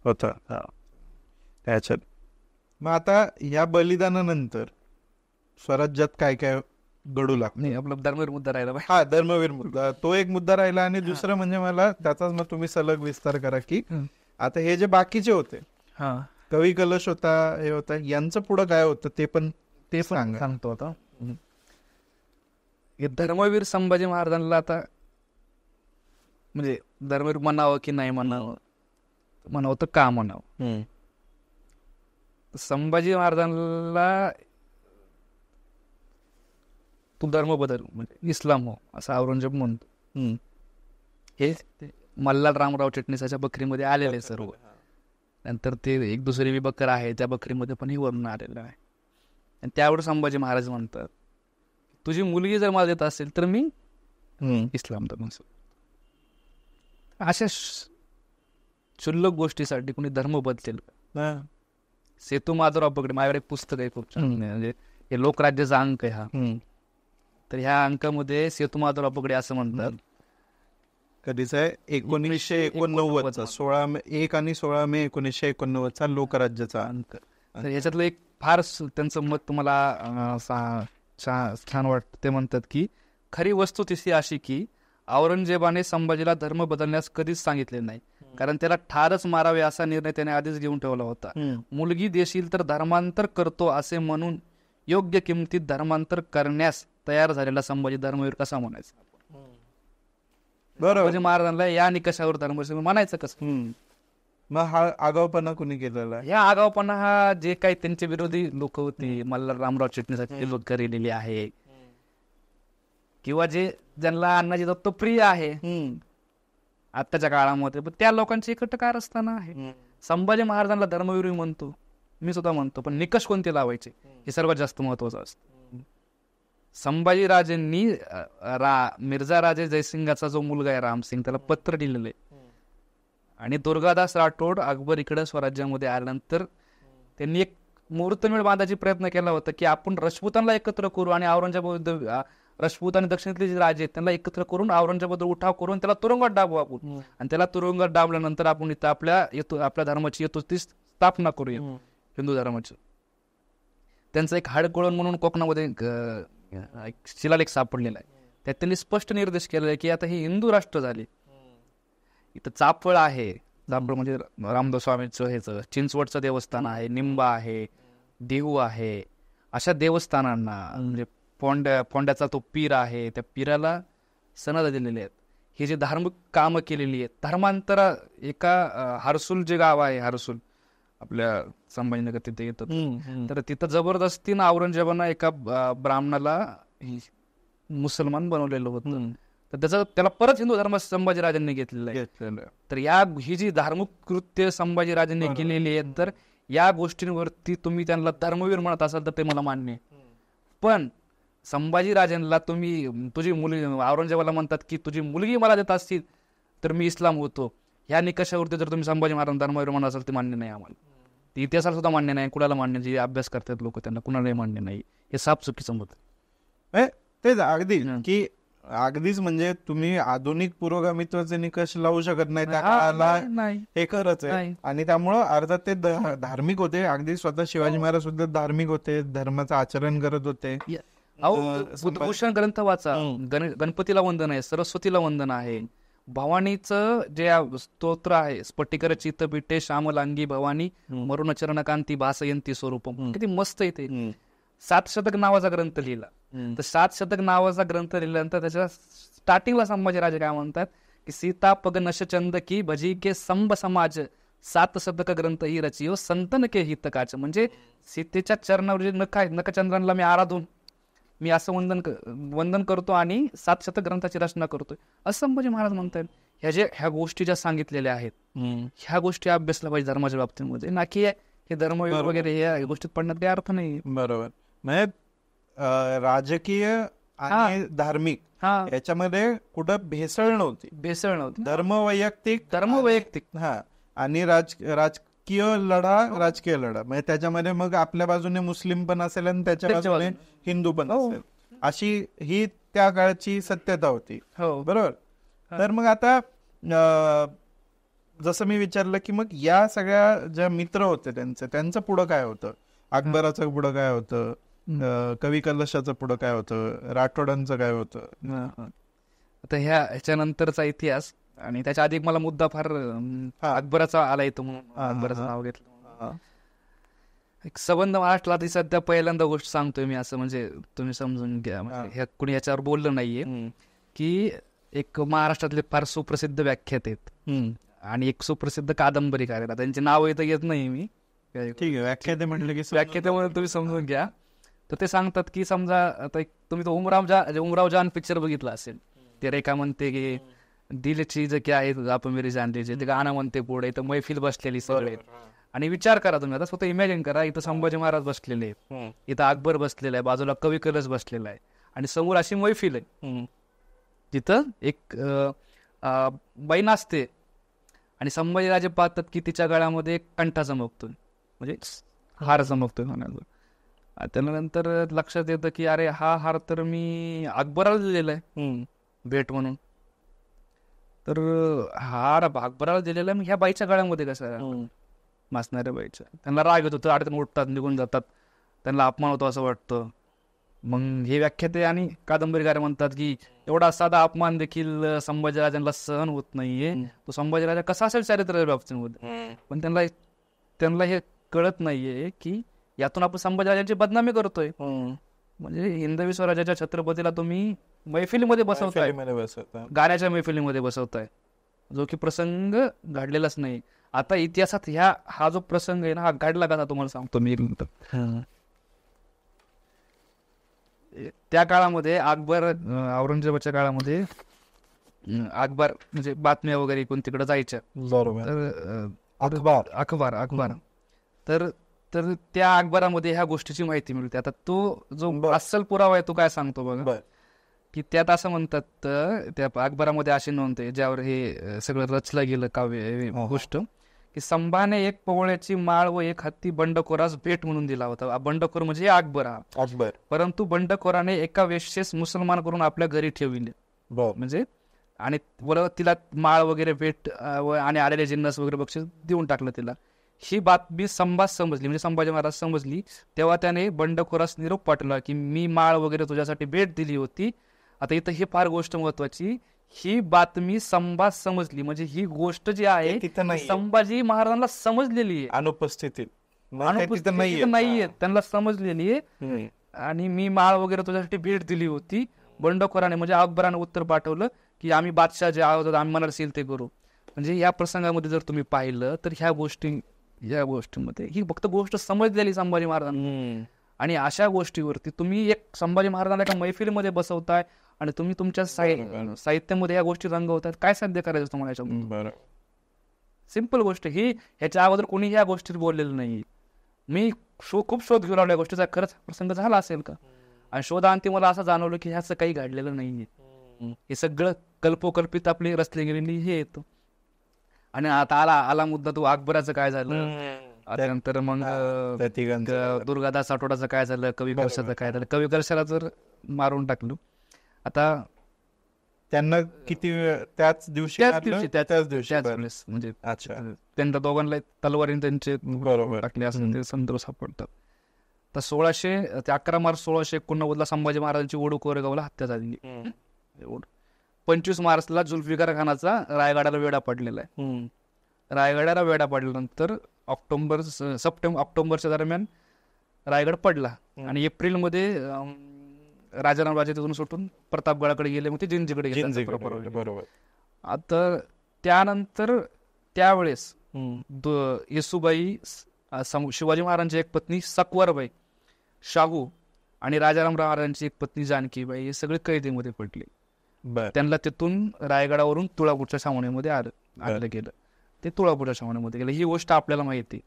होता त्याच्यात. मग आता या बलिदानानंतर स्वराज्यात काय काय घडू लागलं? नाही, आपला धर्मवीर मुद्दा राहिला. हा, धर्मवीर मुद्दा, तो एक मुद्दा राहिला. आणि दुसरं म्हणजे मला त्याचाच मग तुम्ही सलग विस्तार करा की आता हे जे बाकीचे होते, कवी कलश होता, हे होता, यांचं पुढं काय होतं ते सांगतो. आता धर्मवीर संभाजी महाराजांना आता म्हणजे धर्मवीर म्हणावं की नाही म्हणावं तर का म्हणावं. संभाजी महाराजांना तू धर्म बदल, म्हणजे इस्लाम हो, असं औरंगजेब म्हणतो. हे मल्हार रामराव चिटणीसाच्या बकरीमध्ये आलेलं आहे सर्व. नंतर ते एक दुसरी बकर आहे, त्या बकरीमध्ये पण हे वर्णन आलेलं आहे. आणि त्यावर संभाजी महाराज म्हणतात, तुझी मुलगी जर मला देत असेल तर मी इस्लाम धर्म. अशा क्षुल्लक गोष्टीसाठी कोणी धर्म बदलेल का? सेतू माधवराव पगडे, माझ्याकडे एक पुस्तक आहे खूप छान, म्हणजे हे लोकराज्याचा अंक आहे हा. तर ह्या अंकामध्ये सेतू माधवराव पगडे असं म्हणतात, कधीच आहे 1989चा 16 मे 1 आणि 16 मे 1989चा लोकराज्याचा अंक. तर ह्याच्यातलं एक फार त्यांचं मत तुम्हाला छान वाटतं. ते म्हणतात की खरी वस्तुस्थिती अशी की औरंगजेबाने संभाजीला धर्म बदलण्यास कधीच सांगितले नाही, कारण त्याला ठारच मारावे असा निर्णय त्याने आधीच घेऊन ठेवला होता. मुलगी देशील तर धर्मांतर करतो असे म्हणून योग्य किमतीत धर्मांतर करण्यास तयार झालेला संभाजी धर्मवीर कसा म्हणायचा? बरोबर. महाराजांना या निकषावर धर्मवीर म्हणायचं कसं? मग हा आगाऊपणा कुणी केलेला? या आगाऊपणा हा जे काही त्यांचे विरोधी लोक होते, मल्हार रामराव चिटणीसाठी लोक केलेली आहे, किंवा ज्यांना अण्णाजी दत्त प्रिय आहे आताच्या काळामध्ये, पण त्या लोकांची एकट कारस्थान आहे. संभाजी महाराजांना धर्मवीर म्हणतो, मी सुद्धा म्हणतो, पण निकष कोणते लावायचे हे सर्वात जास्त महत्वाचं असतं. संभाजीराजेंनी मिर्झा राजे जयसिंगाचा जो मुलगा आहे रामसिंग, त्याला पत्र लिहिलेलं आहे. आणि दुर्गादास राठोड अकबर इकडे स्वराज्यामध्ये आल्यानंतर त्यांनी एक मुहूर्तमेळ बांधायचा प्रयत्न केला होता की आपण राजपुतांना एकत्र करू आणि औरंगजेब राजपूत आणि दक्षिणेतले जे राजे आहेत त्यांना एकत्र करून औरंगजेबाबद्दल उठाव करून त्याला तुरुंगात डाबू आपण. आणि त्याला तुरुंगात डाबल्यानंतर आपण इथं आपल्या धर्माची ती स्थापना करूया, हिंदू धर्माची. त्यांचं एक हाडकोळण म्हणून कोकणामध्ये शिलालेख सापडलेला आहे. त्यात त्यांनी स्पष्ट निर्देश केलेला आहे की आता हे हिंदू राष्ट्र झाले. इथं चाफळ आहे, चाफळ म्हणजे रामदास स्वामींचं ह्याचं चिंचवडचं देवस्थान आहे, निंबा आहे, देहू आहे, अशा देवस्थानांना म्हणजे फोंड्याचा तो पीर आहे, त्या पीराला सनद दिलेले आहेत. हे जे धार्मिक कामं केलेली आहेत, धर्मांतरा एका हर्सुल जे गाव आहे, हर्सुल आपल्या संभाजीनगर तिथे येतं, तर तिथं जबरदस्तीनं औरंगजेबानं एका ब्राह्मणाला मुसलमान बनवलेलं होतं. तर त्याला परत हिंदू धर्म संभाजीराजांनी घेतलेला आहे. तर ही जी धार्मिक कृत्य संभाजीराजांनी केलेली आहेत, तर या गोष्टींवरती तुम्ही त्यांना धर्मवीर म्हणत असाल तर ते मला मान्य आहे. पण संभाजीराजांना तुम्ही तुझी मुलगी, औरंगजेबाला म्हणतात की तुझी मुलगी मला देत असतील तर मी इस्लाम होतो, ह्या निकषावरती जर तुम्ही संभाजी महाराज धर्मवीर म्हणत असाल ते मान्य नाही आम्हाला. ते इतिहासाला सुद्धा मान्य नाही, कुणाला मान्य, जे अभ्यास करतात लोक त्यांना कुणालाही मान्य नाही. हे साफ चुकीचं मत आहे. तेच अगदी की अगदीच म्हणजे तुम्ही आधुनिक पुरोगामित्वाचे निकष लावू शकत नाही त्या काळाला, हे खरंच आहे. आणि त्यामुळं अर्थात ते धार्मिक होते, अगदी स्वतः शिवाजी महाराज सुद्धा धार्मिक होते, धर्माचं आचरण करत होते. बुद्धभूषण ग्रंथ वाचा, गणपतीला वंदन आहे, सरस्वतीला वंदन आहे, भवानीचं जे स्तोत्र आहे, स्फटिकर चित्तपीठे श्यामलांगी भवानी मरुण चरणकांती भासयंती स्वरूपम, किती मस्त आहे ते. 7 शतक नावाचा ग्रंथ लिहिला. तर 7 शतक नावाचा ग्रंथ लिहिल्यानंतर त्याच्या स्टार्टिंगला संभाजीराजे काय म्हणतात की सीता पग नशचंद की भजी के संभ समाज 7 शतक ग्रंथ ही रचियो संतन के हितकाच. म्हणजे सीतेच्या चरणावर जे नख आहे, नखचंद्रांना मी आराधून मी असं वंदन करतो आणि 7 शतक ग्रंथाची रचना करतोय, असं संभाजी महाराज म्हणतात. ह्या गोष्टी ज्या सांगितलेल्या आहेत, ह्या गोष्टी अभ्यासल्या पाहिजे धर्माच्या बाबतीमध्ये, ना की हे धर्म वगैरे या गोष्टीत पडण्यात काही अर्थ नाही. बरोबर. म्हणजे राजकीय आणि धार्मिक याच्यामध्ये कुठं भेसळ नव्हती. धर्म वैयक्तिक हा, आणि राजकीय लढा म्हणजे त्याच्यामध्ये मग आपल्या बाजूने मुस्लिम पण असेल आणि त्याच्या बाजूने हिंदू पण असेल, अशी ही त्या काळची सत्यता होती. बरोबर. तर मग आता जसं मी विचारलं की मग या सगळ्या ज्या मित्र होते त्यांचं पुढं काय होतं, अकबराचं पुढं काय होतं, कवी कलशाचं पुढं काय होतं, राठोडांचं काय होतं. आता ह्याच्यानंतरचा इतिहास आणि त्याच्या आधी मला मुद्दा फार अकबराचा आला येतो म्हणून अकबराचं नाव घेतलं. एक संबंध महाराष्ट्राला सध्या पहिल्यांदा गोष्ट सांगतोय मी, असं म्हणजे तुम्ही समजून घ्या, कुणी याच्यावर बोललं नाहीये, की एक महाराष्ट्रातले फार सुप्रसिद्ध व्याख्यात आहेत आणि एक सुप्रसिद्ध कादंबरीकार आहेत. त्यांचे नाव इथं येत नाही मी, ठीक आहे, व्याख्याते म्हटलं की व्याख्याते तुम्ही समजून घ्या. तर ते सांगतात की समजा आता तुम्ही तो उमराव जान पिक्चर बघितला असेल, ते रेखा म्हणते की दिल चीज क्या आहे आपण मेरी जान लीजिए, ते गाणं म्हणते पुढे, इथं मैफिल बसलेली सगळे. आणि विचार करा तुम्ही आता, स्वतः इमॅजिन करा, इथं संभाजी महाराज बसलेले आहेत, इथं अकबर बसलेला आहे, बाजूला कवी कलश बसलेला आहे आणि समोर अशी मैफिल आहे जिथं एक बाई नाचते आणि संभाजीराजे पाहतात की तिच्या गळ्यामध्ये एक कंठा चमकतोय, म्हणजे हार चमकतोय म्हणाल. त्यानंतर लक्षात येतं की अरे हा हार तर मी अकबराला दिलेला आहे भेट म्हणून. तर हार अकबराला दिलेला आहे, मग ह्या बाईच्या गळ्यामध्ये कसं नाचणाऱ्या बाईच्या. त्यांना राग येतो, तर अडचण उठतात, निघून जातात, त्यांना अपमान होतो असं वाटतं. मग हे व्याख्याते आणि कादंबरीकार म्हणतात की एवढा साधा अपमान देखील संभाजीराजांना सहन होत नाहीये, तो संभाजीराजा कसा असेल चारित्र्याच्या बाबतीमध्ये. पण त्यांना हे कळत नाहीये की यातून आपण संभाजीराजांची बदनामी करतोय. म्हणजे हिंदवी स्वराज्याच्या छत्रपतीला तुम्ही मैफिलीमध्ये बसवताय, गाण्याच्या मैफिलीमध्ये बसवताय, जो की प्रसंग घडलेलाच नाही. आता इतिहासात हा जो प्रसंग आहे ना, हा घडला का तुम्हाला सांगतो मी एक नंतर. त्या काळामध्ये औरंगजेबाच्या काळामध्ये अकबर म्हणजे बातम्या वगैरे कोण तिकडे जायच्या, अखबार. तर त्या अकबरामध्ये ह्या गोष्टीची माहिती मिळते. आता तो जो अस्सल पुरावा आहे तो काय सांगतो बघा, की त्यात असं म्हणतात, त्या अकबरामध्ये अशी नोंद आहे ज्यावर हे सगळं रचलं गेलं काव्य गोष्ट, की संभाने एक पवळ्याची माळ व एक हत्ती बंडखोरास भेट म्हणून दिला होता. बंडखोर म्हणजे अकबर. परंतु बंडखोराने एका वेश्येस मुसलमान करून आपल्या घरी ठेवले, म्हणजे आणि तिला माळ वगैरे भेट आणि आलेले जिन्नस वगैरे बक्षीस देऊन टाकलं तिला. ही बातमी समजली, म्हणजे संभाजी महाराज समजली, तेव्हा त्याने बंडखोरास निरोप पाठवला की मी माळ वगैरे तुझ्यासाठी भेट दिली होती आता इथं ही फार गोष्ट महत्वाची, ही बातमी संभाज समजली, म्हणजे ही गोष्ट जी आहे तिथं नाही, संभाजी महाराजांना समजलेली आहे, अनुपस्थितीत नाहीये, त्यांना समजलेली आहे. आणि मी माळ वगैरे तुझ्यासाठी भेट दिली होती. बंडखोराने म्हणजे अकबराने उत्तर पाठवलं की आम्ही बादशाह जे आहोत आम्ही मनाला असेल ते करू. म्हणजे या प्रसंगामध्ये जर तुम्ही पाहिलं तर ह्या गोष्टीमध्ये ही फक्त गोष्ट समजलेली संभाजी महाराजांना. आणि अशा गोष्टीवरती तुम्ही एक संभाजी महाराजांना एका मैफिलीमध्ये बसवताय आणि तुम्ही तुमच्या साहित्यामध्ये या गोष्टी रंगवतायत. काय साध्य करायचं तुम्हाला याच्यामध्ये? सिंपल गोष्ट ही, ह्याच्या अगोदर कोणी ह्या गोष्टीत बोललेलं नाही. मी खूप शोध घेऊन आलो या गोष्टीचा, खरंच प्रसंग झाला असेल का, आणि शोधांती मला असं जाणवलं की ह्याचं काही घडलेलं नाहीये. हे सगळं कल्पोकल्पित आपली रचली गेलेली हे येतो. आणि आता आला मुद्दा तो अकबराचं काय झालं, त्यानंतर मग दुर्गादास आठवड्याचं काय झालं, कवी कलशाचं काय झालं. कवी कलशाला तर मारून टाकलो. आता त्यांना किती त्याच दिवशी म्हणजे त्यांना दोघांना तलवारीने त्यांचे टाकले असं संदर्भ सापडतात. तर 11 मार्च 1689 संभाजी महाराजांची ओढू कोरेगावला हत्या झाली. 25 मार्चला जुल्फिकार खानाचा रायगडाला वेढा पडलेला आहे. रायगडाला वेढा पडल्यानंतर ऑक्टोबरच्या दरम्यान रायगड पडला आणि एप्रिलमध्ये राजाराम राजे तिथून सुटून प्रतापगडाकडे गेले, मग ते जिंजीकडे गेले. बरोबर. आता त्यानंतर त्यावेळेस येसुबाई, शिवाजी महाराजांची एक पत्नी सकवरबाई, शाहू आणि राजाराम महाराजांची एक पत्नी जानकीबाई हे सगळे कैदेमध्ये पडले. त्यांना तिथून रायगडावरून तुळापूरच्या छावणीमध्ये आणलं गेलं. ते तुळापूरच्या छावणीमध्ये गेलं. ही गोष्ट आपल्याला माहिती.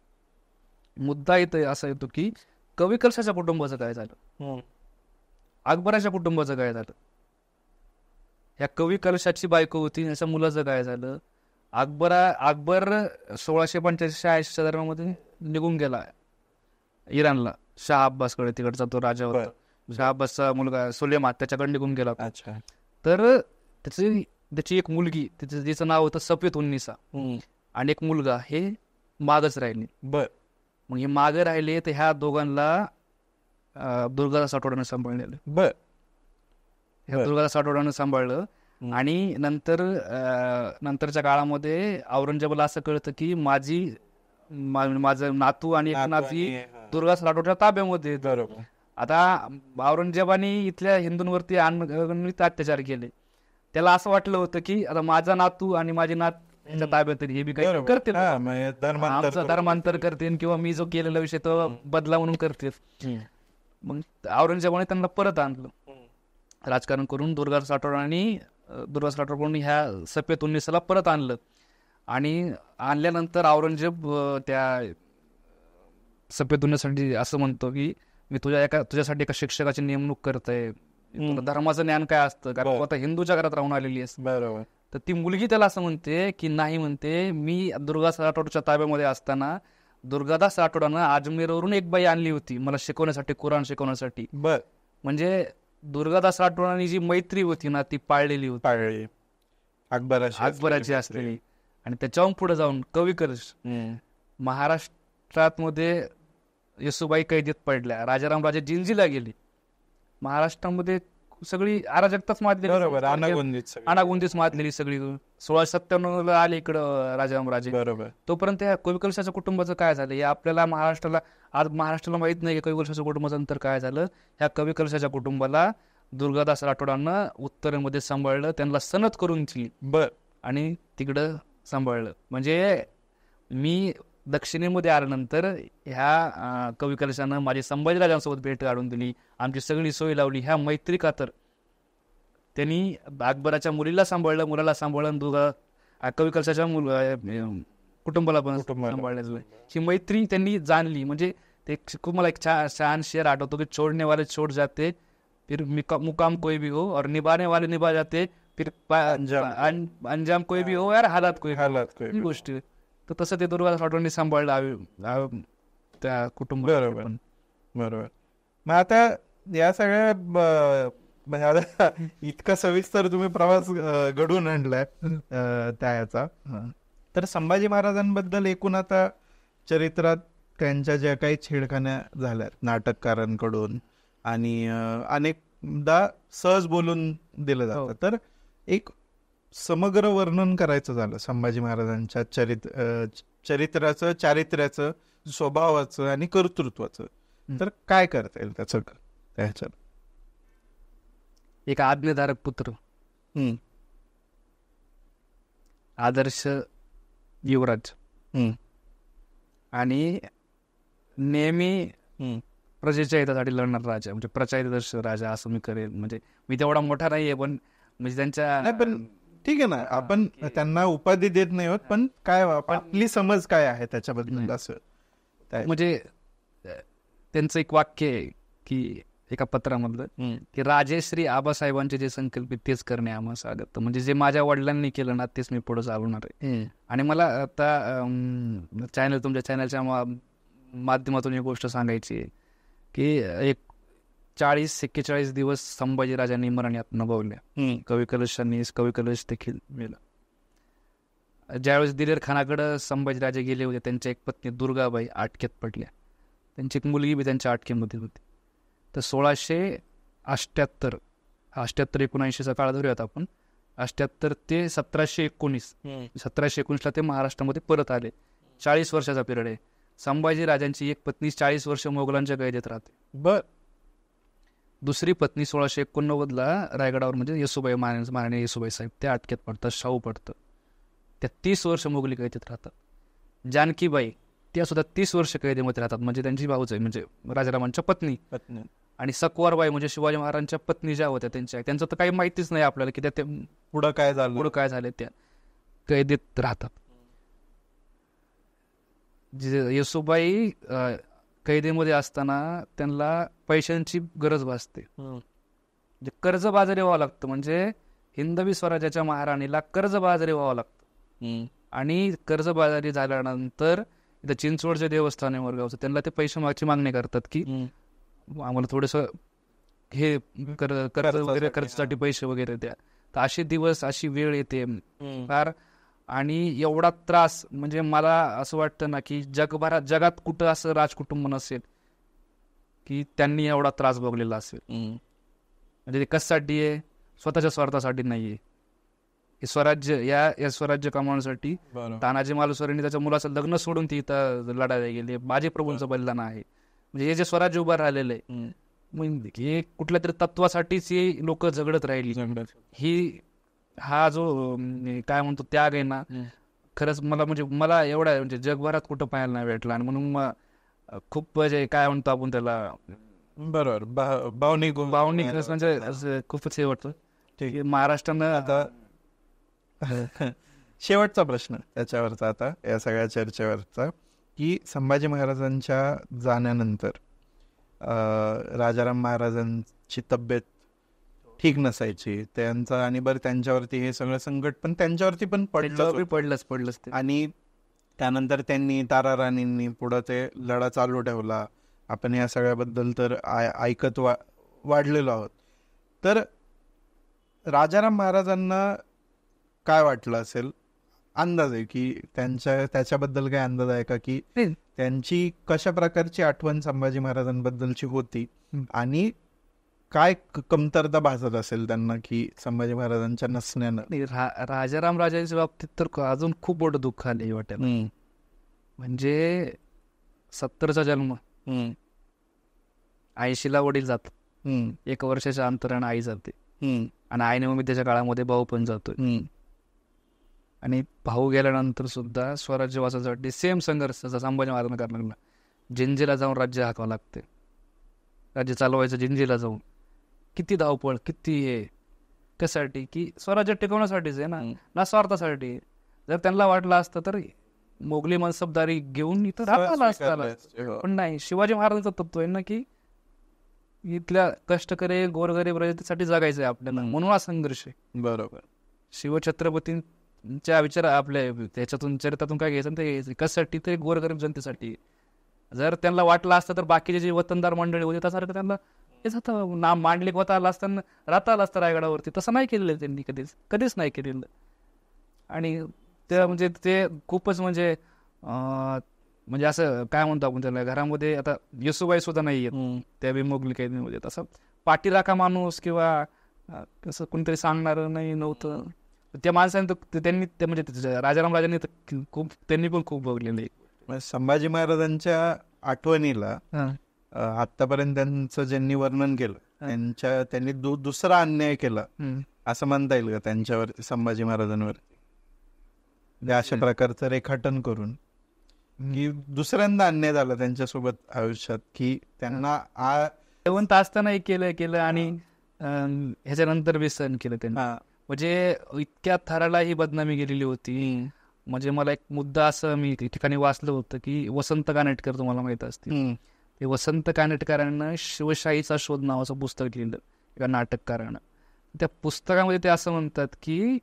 मुद्दा इथं असा येतो की कवी कलशाच्या कुटुंबाचं काय झालं, अकबराच्या कुटुंबाचं काय झालं, ह्या कवी कलशाची बायको होती ह्याच्या मुलाचं काय झालं. अकबर 1685-86 दरम्यान निघून गेला इराणला, शाह अब्बासकडे, तिकडचा तो राजा होता. शाह अब्बासचा मुलगा सुलेमान त्याच्याकडे निघून गेला. तर त्याची एक मुलगी, तिचं नाव होतं सफेद-उन्निसा, आणि एक मुलगा, हे मागच राहिले. मग हे मागे राहिले तर ह्या दोघांना दुर्गादास आठवड्यानं सांभाळलेलं. दुर्गादास आठवड्यानं सांभाळलं. आणि नंतरच्या काळामध्ये औरंगजेबाला असं कळतं की माझं नातू आणि एक नाती दुर्गादास राठोडच्या ताब्यामध्ये. आता औरंगजेबाने इथल्या हिंदूंवरती अनगणित अत्याचार केले. त्याला असं वाटलं होतं की आता माझा नातू आणि माझी नात यांच्या ताब्यात, हे बी काही करतील, आमचं धर्मांतर करतील किंवा मी जो केलेला विषय तो बदला म्हणून करतील. मग औरंगजेबाने त्यांना परत आणलं राजकारण करून. दुर्गादास राठोडांनी ह्या सफेद-उन्निसाला परत आणलं. आणि आणल्यानंतर औरंगजेब त्या सफेद-उन्निसासाठी असं म्हणतो की मी तुझ्यासाठी एका शिक्षकाची नेमणूक करतोय, धर्माचं ज्ञान काय असतं, कारण तू आता हिंदूच्या घरात राहून आलेली आहेस. तर ती मुलगी त्याला असं म्हणते की नाही, म्हणते मी दुर्गादास राठोडच्या ताब्यामध्ये असताना दुर्गादास राठोडानं अजमेरवरून एक बाई आणली होती मला शिकवण्यासाठी, कुराण शिकवण्यासाठी. म्हणजे दुर्गादास राठोडांनी जी मैत्री होती ना ती पाळलेली होती, अकबराची असलेली. आणि त्याच्याहून पुढे जाऊन कवी कलश, महाराष्ट्रात मध्ये येसुबाई कैदेत पडल्या, राजाराम राजे जिंजीला गेले, महाराष्ट्रामध्ये सगळी अराजकताच माजलेली, अनागोंदीच माजलेली सगळी. 1697 आले इकडं राजाराम राजे. तोपर्यंत ह्या कवी कलशाच्या कुटुंबाचं काय झालं हे आपल्याला महाराष्ट्राला माहित नाही. कवी कलशाच्या कुटुंबाचं नंतर काय झालं, ह्या कवी कलशाच्या कुटुंबाला दुर्गादास राठोडांना उत्तरेमध्ये सांभाळलं, त्यांना सनद करून दिली आणि तिकडं सांभाळलं. म्हणजे मी दक्षिणेमध्ये आल्यानंतर ह्या कवी कलशानं माझी संभाजीराजांसोबत भेट काढून दिली, आमची सगळी सोय लावली. ह्या मैत्री खातर त्यांनी अकबराच्या मुलीला सांभाळलं, मुलाला सांभाळलं, कवी कलशाच्या कुटुंबाला पण सांभाळलं. ही मैत्री त्यांनी जाणली. म्हणजे ते खूप मला एक छान शेर आठवतो की छोडने वाले छोड जाते फिर मुकाम कोई भी हो, और निभाने वाले निभा जाते फिर अंजाम कोई भी हो यार हालात कोई गोष्टी. तर तसं ते दुर्गादास राठोडांनी सांभाळलं त्या कुटुंबाला. बरोबर. मग आता या सगळ्या इतका सविस्तर तुम्ही प्रवास घडवून आणलाय त्याचा, तर संभाजी महाराजांबद्दल एकूण आता चरित्रात त्यांच्या ज्या काही छेडखान्या झाल्यात नाटककारांकडून आणि अनेक दा सहज बोलून दिलं जातं. तर एक समग्र वर्णन करायचं झालं संभाजी महाराजांच्या चरित्राचं, चारित्र्याचं, स्वभावाचं आणि कर्तृत्वाचं, तर काय करता येईल त्याचं त्याच्यात? एक आज्ञाधारक पुत्र, आदर्श युवराज आणि नेहमी प्रजेच्या हितासाठी लढणारा राजा, म्हणजे प्रजाहितदर्शी राजा असं मी करेल. म्हणजे मी तेवढा मोठा नाहीये, पण म्हणजे त्यांच्या पण ठीक आहे ना, आपण त्यांना उपाधी देत नाही आहोत, पण काय आपली समज काय आहे त्याच्याबद्दल असं म्हणजे त्यांचं एक वाक्य आहे की एका पत्रामधलं की राजेश्री आबासाहेबांचे जे संकल्पित तेच करणे आम्हाला सांगत. म्हणजे जे माझ्या वडिलांनी केलं ना तेच मी पुढे चालवणार आहे. आणि मला आता तुमच्या चॅनलच्या माध्यमातून एक गोष्ट सांगायची आहे की एक 40-41 दिवस संभाजीराजांनी मरण्यात नभवल्या. कवी कलश देखील मेला. ज्यावेळेस दिलेर खानाकडे संभाजीराजे गेले होते, त्यांच्या एक पत्नी दुर्गाबाई अटकेत पडल्या. त्यांची एक मुलगी बी त्यांच्या अटकेमध्ये होती. तर 1678-79चा काळ धरूयात आपण. 78 ते 1719 ते महाराष्ट्रामध्ये परत आले. 40 वर्षाचा पिरियड आहे. संभाजीराजांची एक पत्नी 40 वर्ष मोगलांच्या कैदेत राहते. दुसरी पत्नी 1689ला रायगडावर, म्हणजे येसुबाई महाराणी येसुबाई साहेब, त्या अटकेत पडतात. शाहू पडतं. त्या 30 वर्ष मोगली कैदेत राहतात. जानकीबाई त्या सुद्धा 30 वर्ष कैदेमध्ये राहतात. म्हणजे त्यांची भाऊच आहे, म्हणजे राजारामांच्या पत्नी. आणि सकवारबाई म्हणजे शिवाजी महाराजांच्या पत्नी ज्या होत्या त्यांचं तर काही माहितीच नाही आपल्याला की त्या पुढं काय झालं, त्या कैदेत राहतात. येसुबाई कैदेमध्ये असताना त्यांना पैशांची गरज भासते. म्हणजे कर्जबाजारी व्हावं लागतं. म्हणजे हिंदवी स्वराज्याच्या महाराणीला कर्जबाजारी व्हावं लागतं. आणि कर्जबाजारी झाल्यानंतर इथं चिंचवडचे देवस्थान आहे वरगावचं, त्यांना ते पैशाची मागणी करतात की आम्हाला थोडंसं हे कर्ज वगैरे, खर्चासाठी पैसे वगैरे द्या. तर असे दिवस, अशी वेळ येते फार. आणि एवढा त्रास, म्हणजे मला असं वाटतं ना की जगात कुठं असं राजकुटुंब नसेल की त्यांनी एवढा त्रास भोगलेला असेल. म्हणजे ते कशासाठी आहे? स्वतःच्या स्वार्थासाठी नाहीये. हे स्वराज्य, या स्वराज्य कमावण्यासाठी तानाजी मालुसरेंनी त्याच्या मुलाचं लग्न सोडून ती इथं लढायला गेले. बाजी प्रभूंचं बलिदान आहे. म्हणजे हे जे स्वराज्य उभं राहिलेलं आहे, म्हणजे हे कुठल्या तरी तत्वासाठीच हे लोक झगडत राहिली. हा जो काय म्हणतो त्याग आहे ना, खरंच मला एवढा म्हणजे जगभरात कुठं पाहायला नाही भेटला. आणि म्हणून खूप म्हणजे काय म्हणतो आपण त्याला, बरोबर, भावनिक म्हणजे असं खूपच हे वाटतं. महाराष्ट्रानं आता शेवटचा प्रश्न त्याच्यावरचा, आता या सगळ्या चर्चेवरचा, की संभाजी महाराजांच्या जाण्यानंतर राजाराम महाराजांची तब्येत ठीक नसायची त्यांचा, आणि बरं त्यांच्यावरती हे सगळं संकट पण त्यांच्यावरती पण पडलंच. आणि त्यानंतर त्यांनी, तारा राणींनी पुढं ते लढा चालू ठेवला. आपण या सगळ्याबद्दल तर ऐकत वाढलेलो आहोत. तर राजाराम महाराजांना काय वाटलं असेल, अंदाज आहे की त्याच्याबद्दल काय अंदाज आहे का, की त्यांची कशा प्रकारची आठवण संभाजी महाराजांबद्दलची होती आणि काय कमतरता भासत असेल त्यांना की संभाजी महाराजांच्या नसण्यानं? राजाराम राजांच्या बाबतीत तर अजून खूप मोठं दुःख आले वाटेल. म्हणजे 70चा जन्म, 80ला वडील जातात, 1 वर्षाच्या अंतराने आई जाते, आणि आई नवमीच्या काळामध्ये भाऊ पण जातोय. आणि भाऊ गेल्यानंतर सुद्धा स्वराज्य वाचवण्यासाठी सेम संघर्ष संभाजी महाराजांना करायला लागला. जिंजीला जाऊन राज्य हाकावं लागते, राज्य चालवायचं जिंजीला जाऊन. किती धावपळ, किती हे, कशासाठी? की स्वराज्य टिकवण्यासाठीच आहे ना स्वार्थासाठी. जर त्यांना वाटलं असतं तर मोगली मनसबदारी घेऊन इथं राहता असतं, पण नाही. शिवाजी महाराजांचं तत्व आहे ना की इथल्या कष्टकरी गोरगरीब रयतेसाठी जगायचं आहे आपल्याला, म्हणून हा संघर्ष आहे. बरोबर. शिवछत्रपतींच्या विचार आपल्या त्याच्यातून, चरित्रातून काय घ्यायचं ते घ्यायचं. कशासाठी? ते गोरगरीब जनतेसाठी. जर त्यांना वाटलं असतं तर बाकीचे जे वतनदार मंडळी होते त्यासारखं त्यांना नाम मांडलिक होता आला असताना राहता आला असतं रायगडावरती. तसं नाही केलेलं त्यांनी, कधीच नाही केलेलं. आणि ते म्हणजे ते खूपच म्हणजे असं काय म्हणतो आपण त्याला, घरामध्ये आता येसुबाई सुद्धा नाही येत त्या बी मोगली कैदीमध्ये. तसं पाठीराखा माणूस किंवा कसं कोणीतरी सांगणार नाही नव्हतं. त्या माणसाने त्यांनी ते म्हणजे राजाराम राजांनी खूप त्यांनी पण खूप बघलेले. संभाजी महाराजांच्या आठवणीला आतापर्यंत त्यांचं ज्यांनी वर्णन केलं त्यांनी दुसरा अन्याय केला असं म्हणता येईल का त्यांच्यावरती, संभाजी महाराजांवरती? अशा प्रकारचं रेखाटन करून की दुसऱ्यांदा अन्याय झाला त्यांच्यासोबत आयुष्यात, की त्यांना जिवंत असतानाही केलं आणि ह्याच्यानंतर बी सहन केलं त्यांनी. म्हणजे इतक्या थराला ही बदनामी गेलेली होती. म्हणजे मला एक मुद्दा असं मी ठिकाणी वाचलं होतं की वसंत कानेटकर तुम्हाला माहित असतील, ते वसंत कानेटकरांना शिवशाहीचा शोध नावाचं पुस्तक लिहिलं एका नाटककारानं. त्या पुस्तकामध्ये ते असं म्हणतात की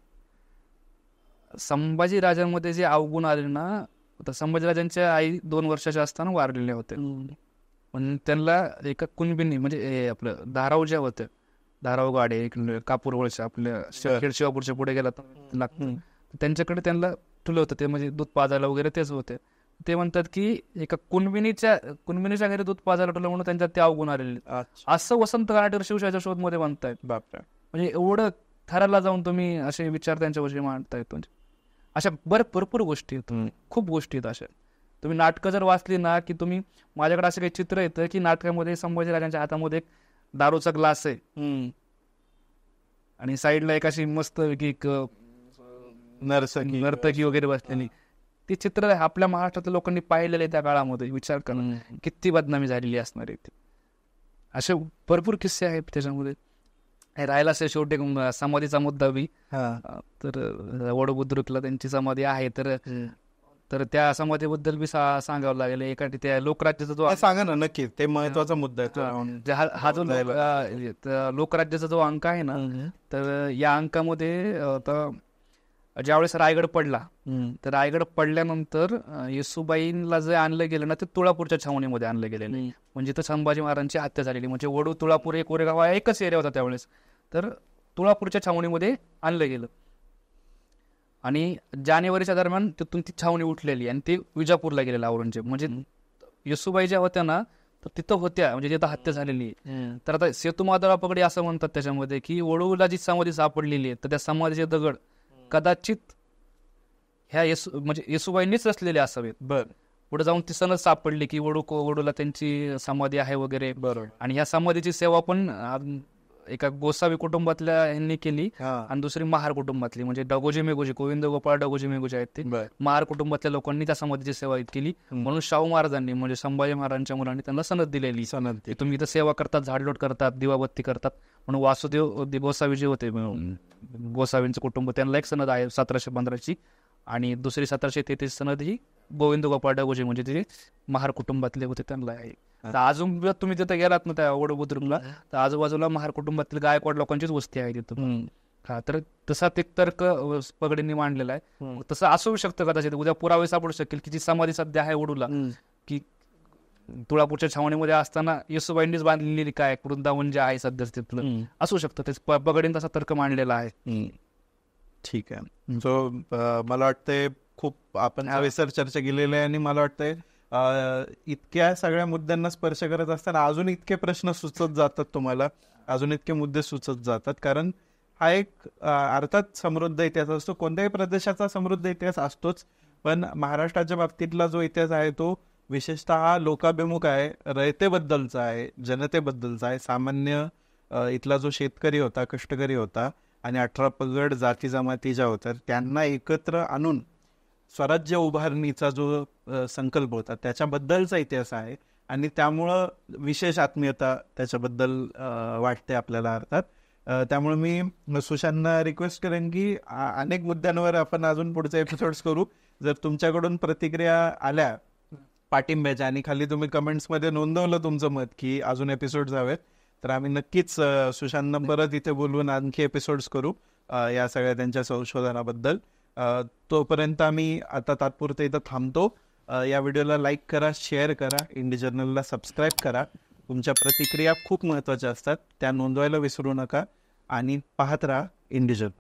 संभाजी राजांमध्ये जे अवगुण आले ना, तर संभाजीराजांच्या आई 2 वर्षाच्या असताना वारलेल्या होत्या. पण त्यांना एका कुणबींनी म्हणजे आपलं धाराव ज्या होत्या, धाराव गाडे कापूरवळच्या आपल्या खेड शिवापूरच्या पुढे गेला लागतं, त्यांच्याकडे त्यांना ठुलं होतं. ते म्हणजे दूध पाजायला वगैरे तेच होते. ते म्हणतात की एका कुणबिनीच्या घरी दूध पाजायला ठुलं म्हणून त्यांच्यात ते अवगुण आलेले, असं वसंत कानेटकर शिवशाहीच्या शोध मध्ये म्हणतायत. बापरे, म्हणजे एवढं थराला जाऊन तुम्ही असे विचार त्यांच्याविषयी मांडतायत. म्हणजे अशा भरपूर गोष्टी आहेत, खूप गोष्टी आहेत अशा. तुम्ही नाटकं जर वाचली ना, की तुम्ही माझ्याकडे असं काही चित्र येतं की नाटकामध्ये संभाजीराजांच्या हातामध्ये एक दारूचा ग्लास आहे आणि साईडला एक अशी मस्त एक नर्तकी वगैरे बसलेली. ते चित्र आपल्या महाराष्ट्रातल्या लोकांनी पाहिलेलं आहे त्या काळामध्ये. विचार करा किती बदनामी झालेली असणार आहे. असे भरपूर किस्से आहेत त्याच्यामध्ये. राहिला असे शेवटी समाधीचा मुद्दा बी, तर वडबुद्रुकला त्यांची समाधी आहे, तर त्या समाधीबद्दल बी सांगावं लागेल. एका त्या लोकराज्याचा जो सांगा ना, नक्की ते महत्वाचा मुद्दा आहे. हा जो लोकराज्याचा जो अंक आहे ना, तर या अंकामध्ये ज्यावेळेस रायगड पडला, तर रायगड पडल्यानंतर येसुबाईंना जे आणलं गेलं ना, ते तुळापूरच्या छावणीमध्ये आणलं गेलेलं. म्हणजे तर संभाजी महाराजांची हत्या झालेली. म्हणजे वडू, तुळापूर, कोरेगाव हा एकच एरिया होता त्यावेळेस. तर तुळापूरच्या छावणीमध्ये आणलं गेलं आणि जानेवारीच्या दरम्यान तिथून ती छावणी उठलेली आणि ते विजापूरला गेलेलं औरंगजेब. म्हणजे येसुबाई ज्या होत्या ना, तर तिथं होत्या, म्हणजे तिथं हत्या झालेली. तर आता सेतुमाधवराव पगडी असं म्हणतात त्याच्यामध्ये की वडूला जी समाधी सापडलेली आहे, तर त्या समाधीचे दगड कदाचित ह्या म्हणजे येसुबाईंनीच रचलेले असावेत. पुढे जाऊन ती सनद सापडली की वडूला त्यांची समाधी आहे वगैरे. आणि ह्या समाधीची सेवा पण एका गोसावी कुटुंबातल्या यांनी केली आणि दुसरी महार कुटुंबातली, म्हणजे डगोजी मेघोजी, गोविंद गोपाळ डगोजी मेघोजी आहेत ते, महार कुटुंबातल्या लोकांनी त्या समाधीची सेवा केली. म्हणून शाहू महाराजांनी म्हणजे संभाजी महाराजांच्या मुलांनी त्यांना सनद दिलेली. तुम्ही इथं सेवा करतात, झाडलोट करतात, दिवाबत्ती करतात. म्हणून वासुदेव गोसावी जे होते गोसावींचं कुटुंब, त्यांना एक सनद आहे 1715ची, आणि दुसरी 1733 सनद ही गोविंद गोपाळ डगोजी म्हणजे ते महार कुटुंबातले होते त्यांना आहे. अजून तुम्ही तिथं गेलात ना त्या वडबुद्रुकला, तर आजूबाजूला महार कुटुंबातील गायकवाड लोकांचीच वस्ती आहे तिथं. तर तसा ते तर्क पगडींनी मांडलेला आहे. तसं असू शकतं कदाचित, उद्या पुरावे सापडू शकेल की जी समाधी सध्या आहे वडूला, की तुळापूरच्या छावणीमध्ये असताना येसुबाईंनीच बांधलेली काय वृंदावन जे आहे सध्या तिथलं, असू शकतं. ते पगडीन तसा तर्क मांडलेला आहे. ठीक आहे. सो मला वाटतंय खूप आपण सविस्तर चर्चा केलेली आहे आणि मला वाटतंय इतक्या सगळ्या मुद्द्यांना स्पर्श करत असताना अजून इतके प्रश्न सुचत जातात तुम्हाला, अजून इतके मुद्दे सुचत जातात, कारण हा एक अर्थात समृद्ध इतिहास असतो. कोणत्याही प्रदेशाचा समृद्ध इतिहास असतोच, पण महाराष्ट्राच्या बाबतीतला जो इतिहास आहे तो विशेषतः लोकाभिमुख आहे, रयतेबद्दलचा आहे, जनतेबद्दलचा आहे. सामान्य इथला जो शेतकरी होता, कष्टकरी होता आणि 18 पगड जाती जमाती ज्या होत्या त्यांना एकत्र आणून स्वराज्य उभारणीचा जो संकल्प होता त्याच्याबद्दलचा इतिहास आहे. आणि त्यामुळं विशेष आत्मीयता त्याच्याबद्दल वाटते आपल्याला अर्थात. त्यामुळे मी सुशांतना रिक्वेस्ट करेन की अनेक मुद्द्यांवर आपण अजून पुढचे एपिसोड्स करू. जर तुमच्याकडून प्रतिक्रिया आल्या पाठिंब्याच्या आणि खाली तुम्ही कमेंट्समध्ये नोंदवलं तुमचं मत की अजून एपिसोड्स हवेत, तर आम्ही नक्कीच सुशांतना परत इथे बोलवून आणखी एपिसोड्स करू या सगळ्या त्यांच्या संशोधनाबद्दल. तोपर्यंत आम्ही आता तात्पुरतं इथं थांबतो. या व्हिडिओला लाईक करा, शेअर करा, इंडी जर्नलला सबस्क्राईब करा. तुमच्या प्रतिक्रिया खूप महत्त्वाच्या असतात, त्या नोंदवायला विसरू नका आणि पाहत राहा इंडी जर्नल.